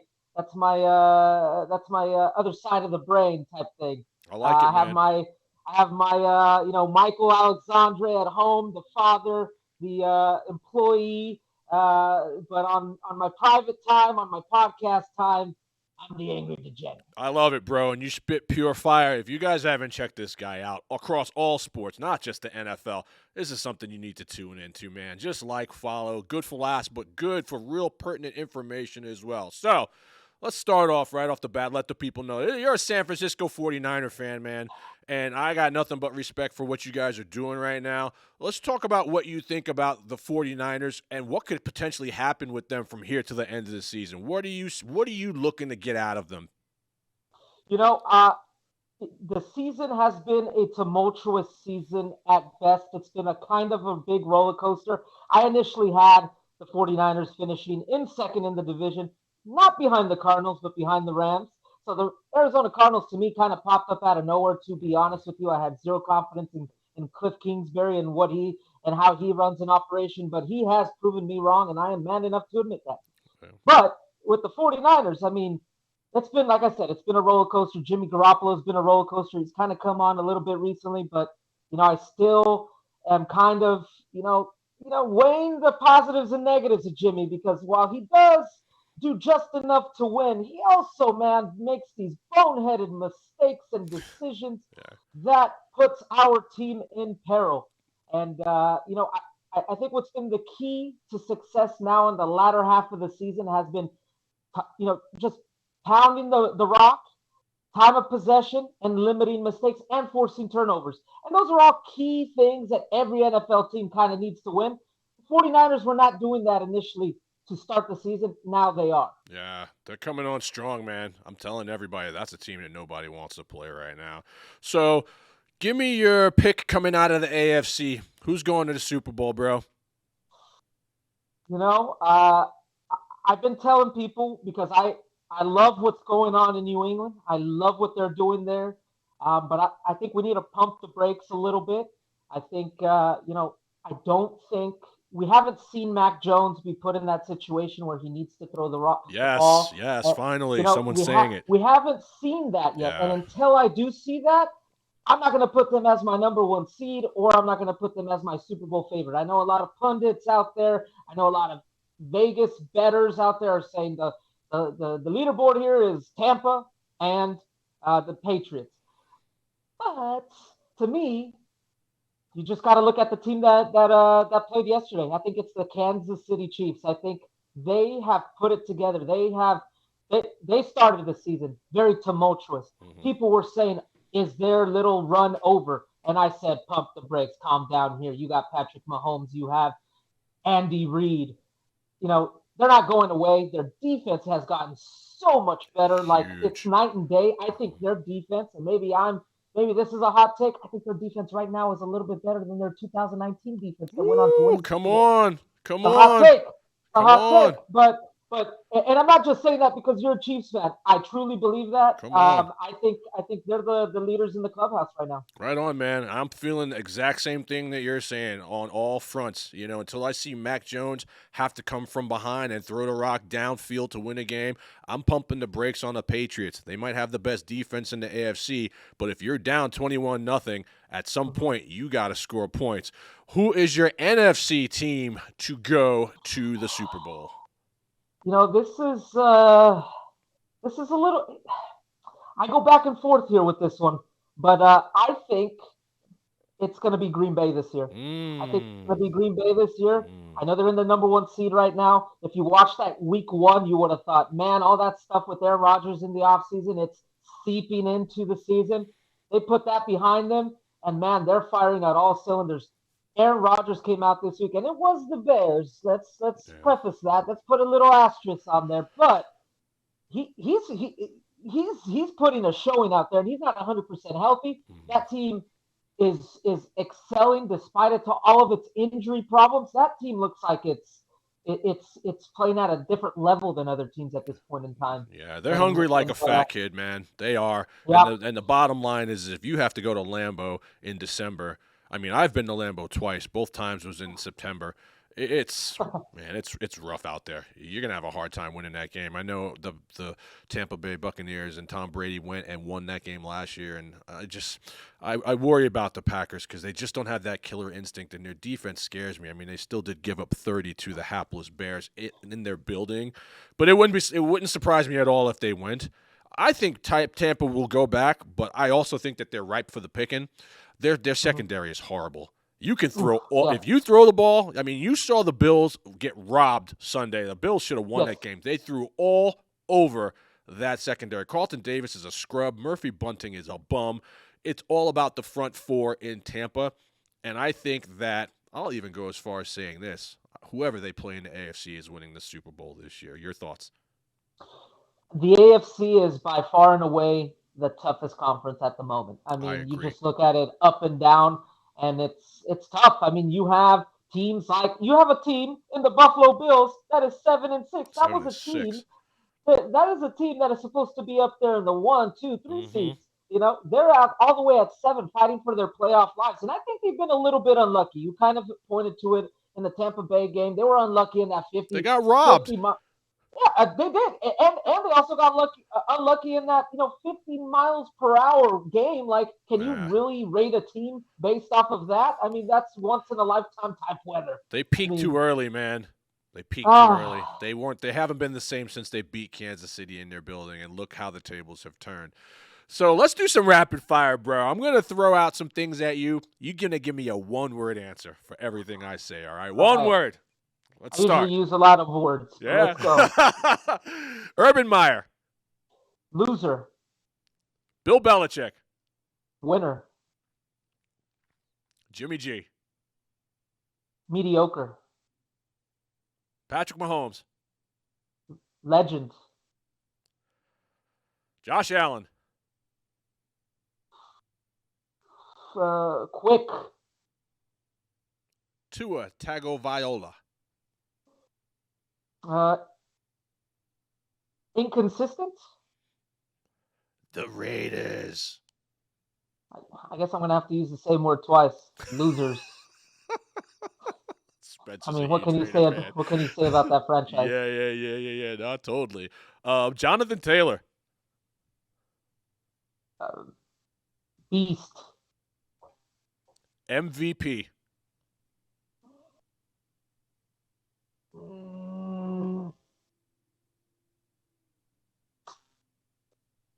other side of the brain type thing. I like it, man. I have my Michael Alexandre at home, the father, the employee. But on my private time, on my podcast time, I'm the Angry Degenerate. I love it, bro, and you spit pure fire. If you guys haven't checked this guy out across all sports, not just the NFL, this is something you need to tune into, man. Just like, follow, good for laughs, but good for real pertinent information as well. So, let's start off right off the bat. Let the people know. You're a San Francisco 49er fan, man, and I got nothing but respect for what you guys are doing right now. Let's talk about what you think about the 49ers and what could potentially happen with them from here to the end of the season. What are you looking to get out of them? The season has been a tumultuous season at best. It's been a kind of a big roller coaster. I initially had the 49ers finishing in second in the division, not behind the Cardinals, but behind the Rams. So the Arizona Cardinals, to me, kind of popped up out of nowhere, to be honest with you. I had zero confidence in Cliff Kingsbury and how he runs an operation, but he has proven me wrong, and I am man enough to admit that. Okay. But with the 49ers, I mean, it's been, like I said, it's been a roller coaster. Jimmy Garoppolo's been a roller coaster. He's kind of come on a little bit recently, but, I still am kind of, weighing the positives and negatives of Jimmy, because while he does do just enough to win, he also, man, makes these boneheaded mistakes and decisions that puts our team in peril. And, I think what's been the key to success now in the latter half of the season has been, just pounding the rock, time of possession, and limiting mistakes and forcing turnovers. And those are all key things that every NFL team kind of needs to win. The 49ers were not doing that initially to start the season. Now they are. Yeah, they're coming on strong, man. I'm telling everybody that's a team that nobody wants to play right now. So give me your pick coming out of the AFC. Who's going to the Super Bowl, bro? I've been telling people, because I love what's going on in New England. I love what they're doing there. But I think we need to pump the brakes a little bit. I think, I don't think we haven't seen Mac Jones be put in that situation where he needs to throw the rock. Yes, finally, someone's saying it. We haven't seen that yet. Yeah. And until I do see that, I'm not going to put them as my number one seed, or I'm not going to put them as my Super Bowl favorite. I know a lot of pundits out there. I know a lot of Vegas bettors out there are saying the leaderboard here is Tampa and the Patriots. But to me, you just got to look at the team that played yesterday. I think it's the Kansas City Chiefs. I think they have put it together. They started the season very tumultuous. Mm-hmm. People were saying, is their little run over? And I said, pump the brakes, calm down here. You got Patrick Mahomes, you have Andy Reid. They're not going away. Their defense has gotten so much better. Like, it's Huge. night and day. I think their defense, and maybe this is a hot take. I think their defense right now is a little bit better than their 2019 defense that went on to win. Come on. Come A hot on. take. A Come hot on. take. And I'm not just saying that because you're a Chiefs fan. I truly believe that. Come on. I think they're the leaders in the clubhouse right now. Right on, man. I'm feeling the exact same thing that you're saying on all fronts. Until I see Mac Jones have to come from behind and throw the rock downfield to win a game, I'm pumping the brakes on the Patriots. They might have the best defense in the AFC, but if you're down 21-0, at some point you got to score points. Who is your NFC team to go to the Super Bowl? This is a little. I go back and forth here with this one, but I think it's going to be Green Bay this year. I think it's going to be Green Bay this year. I know they're in the number 1 seed right now. If you watched that week 1, you would have thought, man, all that stuff with Aaron Rodgers in the offseason, it's seeping into the season. They put that behind them, and, man, they're firing at all cylinders. Aaron Rodgers came out this week, and it was the Bears. Let's preface that. Let's put a little asterisk on there. But he's putting a showing out there, and he's not 100% healthy. That team is excelling despite it to all of its injury problems. That team looks like it's playing at a different level than other teams at this point in time. Yeah, they're hungry like a fat kid, man. They are. Yep. And the bottom line is if you have to go to Lambeau in December, I mean, I've been to Lambeau twice. Both times was in September. It's rough out there. You're gonna have a hard time winning that game. I know the Tampa Bay Buccaneers and Tom Brady went and won that game last year, and I worry about the Packers because they just don't have that killer instinct, and their defense scares me. I mean, they still did give up 30 to the hapless Bears in their building, but it wouldn't surprise me at all if they went. I think Tampa will go back, but I also think that they're ripe for the picking. Their secondary is horrible. You can throw if you throw the ball. I mean, you saw the Bills get robbed Sunday. The Bills should have won that game. They threw all over that secondary. Carlton Davis is a scrub. Murphy Bunting is a bum. It's all about the front four in Tampa, and I think that I'll even go as far as saying this: whoever they play in the AFC is winning the Super Bowl this year. Your thoughts? The AFC is by far and away the toughest conference at the moment. I mean, you just look at it up and down, and it's tough. I mean, you have teams like you have a team in the Buffalo Bills that is 7-6. That was a team. That is a team that is supposed to be up there in the 1, 2, 3 seeds. They're out all the way at 7, fighting for their playoff lives, and I think they've been a little bit unlucky. You kind of pointed to it in the Tampa Bay game. They were unlucky in that 50. They got robbed. Yeah, they did, and they also got unlucky in that 50 miles per hour game. Like, can you really rate a team based off of that? I mean, that's once in a lifetime type weather. They peaked too early, man. They peaked too early. They haven't been the same since they beat Kansas City in their building, and look how the tables have turned. So let's do some rapid fire, bro. I'm gonna throw out some things at you. You're gonna give me a 1-word answer for everything I say. All right, one word. Let's start. I usually use a lot of words. Yeah. Let's go. Urban Meyer. Loser. Bill Belichick. Winner. Jimmy G. Mediocre. Patrick Mahomes. Legend. Josh Allen. Quick. Tua Tagovailoa. Inconsistent. The Raiders. I guess I'm gonna have to use the same word twice. Losers. I mean, what can you say? What can you say about that franchise? Yeah. Not totally. Jonathan Taylor. Beast. MVP.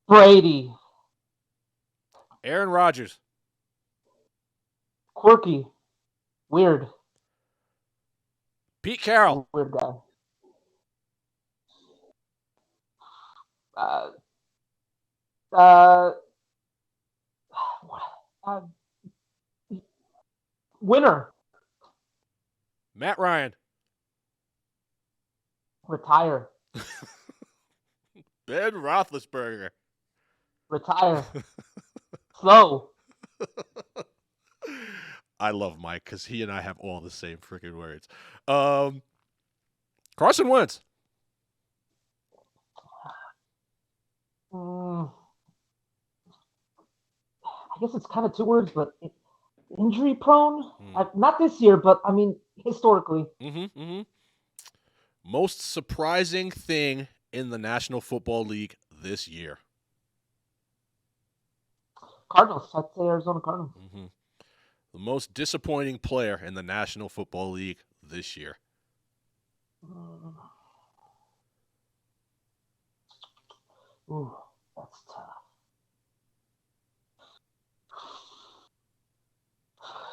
Brady. Aaron Rodgers. Quirky. Weird. Pete Carroll. Weird guy. Uh, winner. Matt Ryan. Retire. Ben Roethlisberger. Retire. Slow. I love Mike because he and I have all the same freaking words. Carson Wentz. I guess it's kind of two words, but injury prone. Not this year, but I mean historically. Most surprising thing in the National Football League this year. Cardinals. I'd say Arizona Cardinals. The most disappointing player in the National Football League this year. Ooh, that's tough.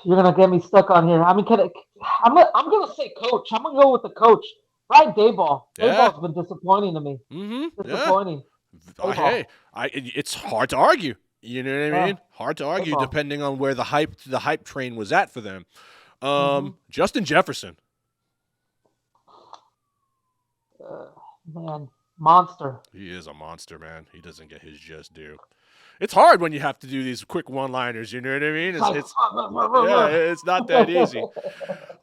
You're gonna get me stuck on here. I mean, I'm gonna say coach. I'm gonna go with the coach. Brian Daboll. Yeah. Daboll's been disappointing to me. Disappointing. Yeah. Hey, it's hard to argue. You know what I mean? Hard to argue depending on where the hype train was at for them. Justin Jefferson. Man, monster. He is a monster, man. He doesn't get his just due. It's hard when you have to do these quick one-liners, you know what I mean? It's not that easy.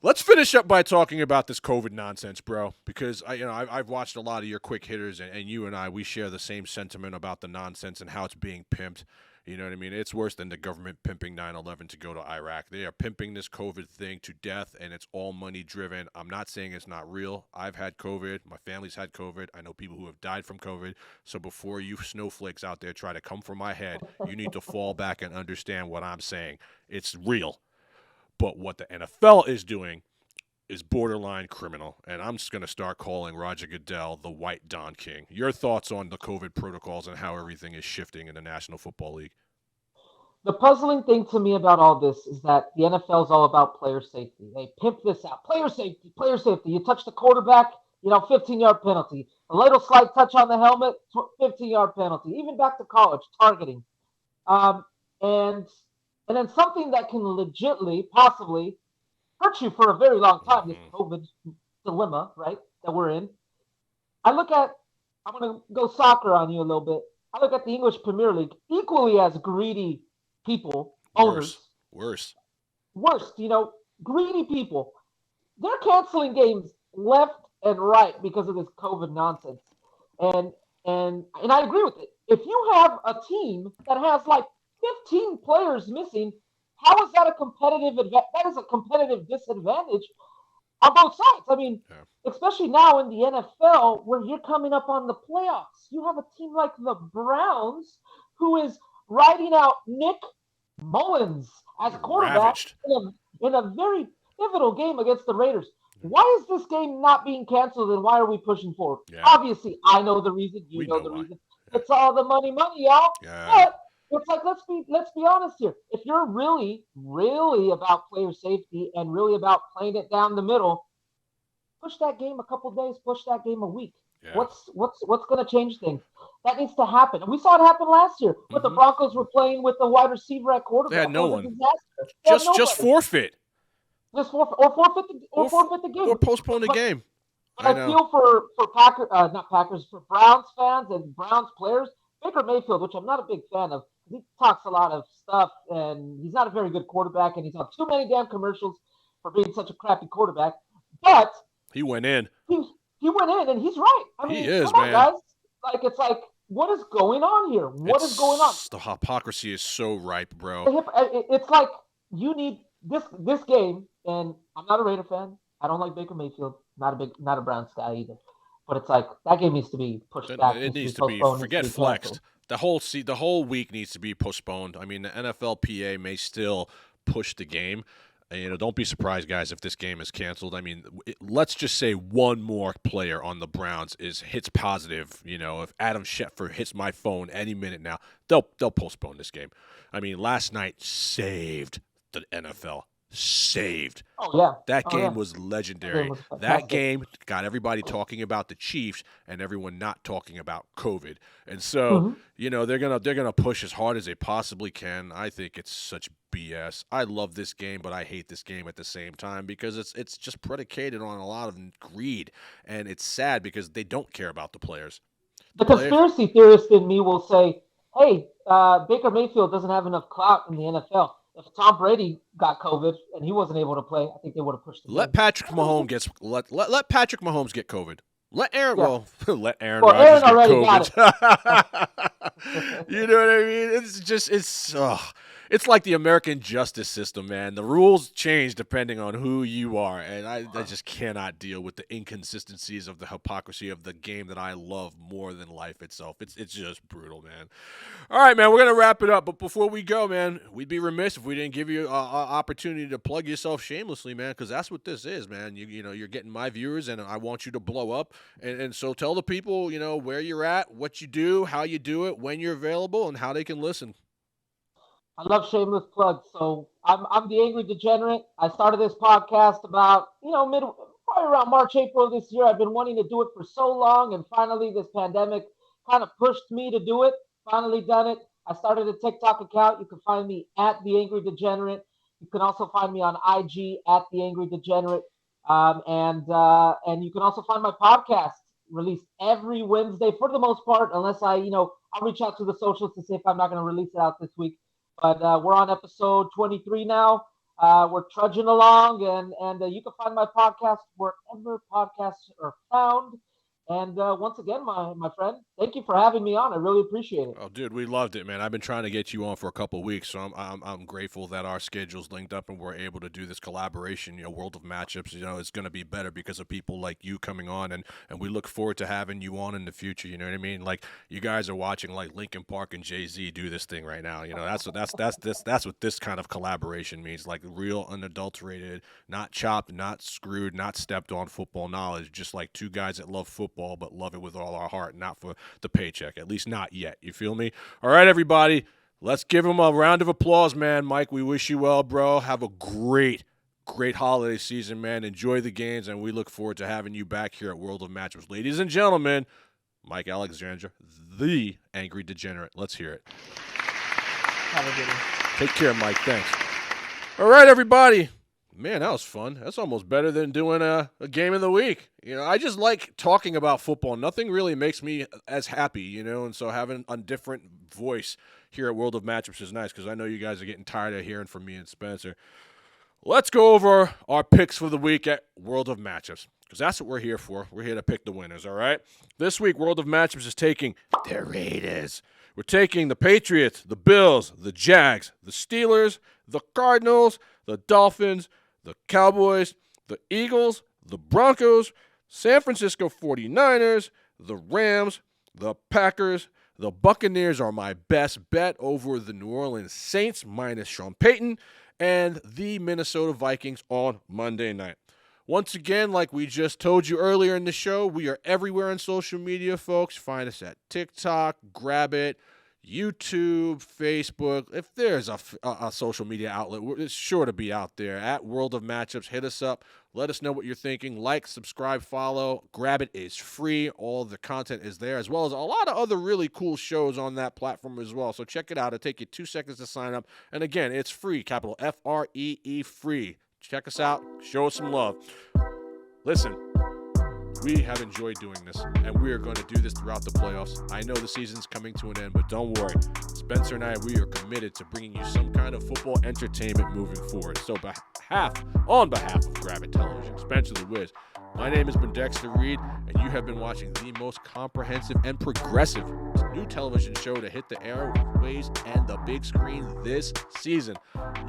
Let's finish up by talking about this COVID nonsense, bro, because I've watched a lot of your quick hitters, and you and I, we share the same sentiment about the nonsense and how it's being pimped. You know what I mean? It's worse than the government pimping 9/11 to go to Iraq. They are pimping this COVID thing to death, and it's all money-driven. I'm not saying it's not real. I've had COVID. My family's had COVID. I know people who have died from COVID. So before you snowflakes out there try to come for my head, you need to fall back and understand what I'm saying. It's real. But what the NFL is doing is borderline criminal, and I'm just going to start calling Roger Goodell the White Don King. Your thoughts on the COVID protocols and how everything is shifting in the National Football League? The puzzling thing to me about all this is that the NFL is all about player safety. They pimp this out. Player safety, player safety. You touch the quarterback, 15-yard penalty. A little slight touch on the helmet, 15-yard penalty. Even back to college, targeting. And then something that can legitimately, possibly, hurt you for a very long time, this COVID dilemma, right, that we're in. I'm going to go soccer on you a little bit. I look at the English Premier League equally as greedy people, owners. Worse. Greedy people. They're canceling games left and right because of this COVID nonsense. And I agree with it. If you have a team that has like 15 players missing, how is that a competitive advantage? That is a competitive disadvantage on both sides. I mean, especially now in the NFL where you're coming up on the playoffs. You have a team like the Browns who is riding out Nick Mullins as quarterback in a very pivotal game against the Raiders. Why is this game not being canceled, and why are we pushing forward? Yeah. Obviously, I know the reason. You know the reason. Yeah. It's all the money, y'all. Yeah. But it's like, let's be honest here. If you're really, really about player safety and really about playing it down the middle, push that game a couple days, push that game a week. Yeah. What's going to change things? That needs to happen. And we saw it happen last year. But the Broncos were playing with the wide receiver at quarterback. They had no one. Just forfeit. Just forfeit the game. Or postpone the game. But I feel for for Browns fans and Browns players, Baker Mayfield, which I'm not a big fan of, he talks a lot of stuff, and he's not a very good quarterback, and he's on too many damn commercials for being such a crappy quarterback. But he went in. He went in, and he's right. I mean, he is, come on, man. Guys. It's like, what is going on here? What is going on? The hypocrisy is so ripe, bro. It's like you need this game, and I'm not a Raider fan. I don't like Baker Mayfield. Not a Browns guy either. But it's like that game needs to be pushed back. It needs to be forget flexed. The whole week needs to be postponed. I mean, the NFLPA may still push the game. Don't be surprised, guys, if this game is canceled. I mean, let's just say one more player on the Browns hits positive. If Adam Schefter hits my phone any minute now, they'll postpone this game. I mean, last night saved the NFL. saved. Oh, yeah. That Oh, game yeah. was That legendary. game was That fantastic. game got everybody talking about the Chiefs and everyone not talking about COVID. And so, Mhm. they're gonna push as hard as they possibly can. I think it's such BS. I love this game, but I hate this game at the same time because it's just predicated on a lot of greed, and it's sad because they don't care about the players. The Players. conspiracy theorist in me will say, hey, Baker Mayfield doesn't have enough clout in the NFL. If Tom Brady got COVID and he wasn't able to play, I think they would have pushed the Let game. Patrick Mahomes let Patrick Mahomes get COVID. Let Aaron let Aaron Well, Rodgers Aaron get already got COVID. You know what I mean? It's like the American justice system, man. The rules change depending on who you are, and I just cannot deal with the inconsistencies of the hypocrisy of the game that I love more than life itself. It's just brutal, man. All right, man, we're gonna wrap it up, but before we go, man, we'd be remiss if we didn't give you an opportunity to plug yourself shamelessly, man, because that's what this is, man. You're getting my viewers, and I want you to blow up, and so tell the people, where you're at, what you do, how you do it, when you're available, and how they can listen. I love shameless plugs. So I'm the Angry Degenerate. I started this podcast about probably around March, April this year. I've been wanting to do it for so long, and finally this pandemic kind of pushed me to do it. Finally done it. I started a TikTok account. You can find me at the Angry Degenerate. You can also find me on IG at the Angry Degenerate, and you can also find my podcast released every Wednesday for the most part, unless I'll reach out to the socials to see if I'm not going to release it out this week. But we're on episode 23 now. We're trudging along, and you can find my podcast wherever podcasts are found. And once again, my friend, thank you for having me on. I really appreciate it. Oh, dude, we loved it, man. I've been trying to get you on for a couple of weeks, so I'm grateful that our schedules linked up and we're able to do this collaboration. World of Matchups, it's going to be better because of people like you coming on, and we look forward to having you on in the future. You know what I mean? Like, you guys are watching like Linkin Park and Jay-Z do this thing right now. That's what this kind of collaboration means. Like real, unadulterated, not chopped, not screwed, not stepped on football knowledge. Just like two guys that love football but love it with all our heart, not for the paycheck, at least not yet. You feel me? All right, everybody, let's give him a round of applause, man. Mike, we wish you well, bro. Have a great holiday season, man. Enjoy the games, and we look forward to having you back here at World of Matchups. Ladies and gentlemen, Mike Alexandra, the Angry Degenerate. Let's hear it. Have a good one. Take care, Mike. Thanks. All right, everybody. Man, that was fun. That's almost better than doing a game of the week. I just like talking about football. Nothing really makes me as happy, and so having a different voice here at World of Matchups is nice because I know you guys are getting tired of hearing from me and Spencer. Let's go over our picks for the week at World of Matchups because that's what we're here for. We're here to pick the winners, all right? This week, World of Matchups is taking the Raiders. We're taking the Patriots, the Bills, the Jags, the Steelers, the Cardinals, the Dolphins, the Cowboys, the Eagles, the Broncos, San Francisco 49ers, the Rams, the Packers. The Buccaneers are my best bet over the New Orleans Saints minus Sean Peyton, and the Minnesota Vikings on Monday night. Once again, like we just told you earlier in the show, we are everywhere on social media, folks. Find us at TikTok, Grab It, YouTube, Facebook. If there's a social media outlet, it's sure to be out there. At World of Matchups, hit us up. Let us know what you're thinking. Like, subscribe, follow. Grab It is free. All the content is there, as well as a lot of other really cool shows on that platform as well. So check it out. It'll take you 2 seconds to sign up. And again, it's free, capital Free, free. Check us out. Show us some love. Listen. We have enjoyed doing this, and we are going to do this throughout the playoffs. I know the season's coming to an end, but don't worry. Spencer and I, we are committed to bringing you some kind of football entertainment moving forward. So on behalf of Grab It Television, Spencer the Wiz, my name has been Dexter Reed, and you have been watching the most comprehensive and progressive new television show to hit the airwaves and the big screen this season.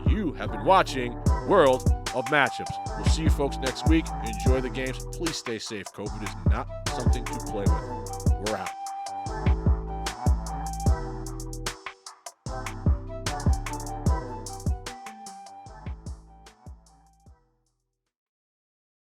You have been watching World of Matchups. We'll see you folks next week. Enjoy the games. Please stay safe. COVID is not something to play with. We're out.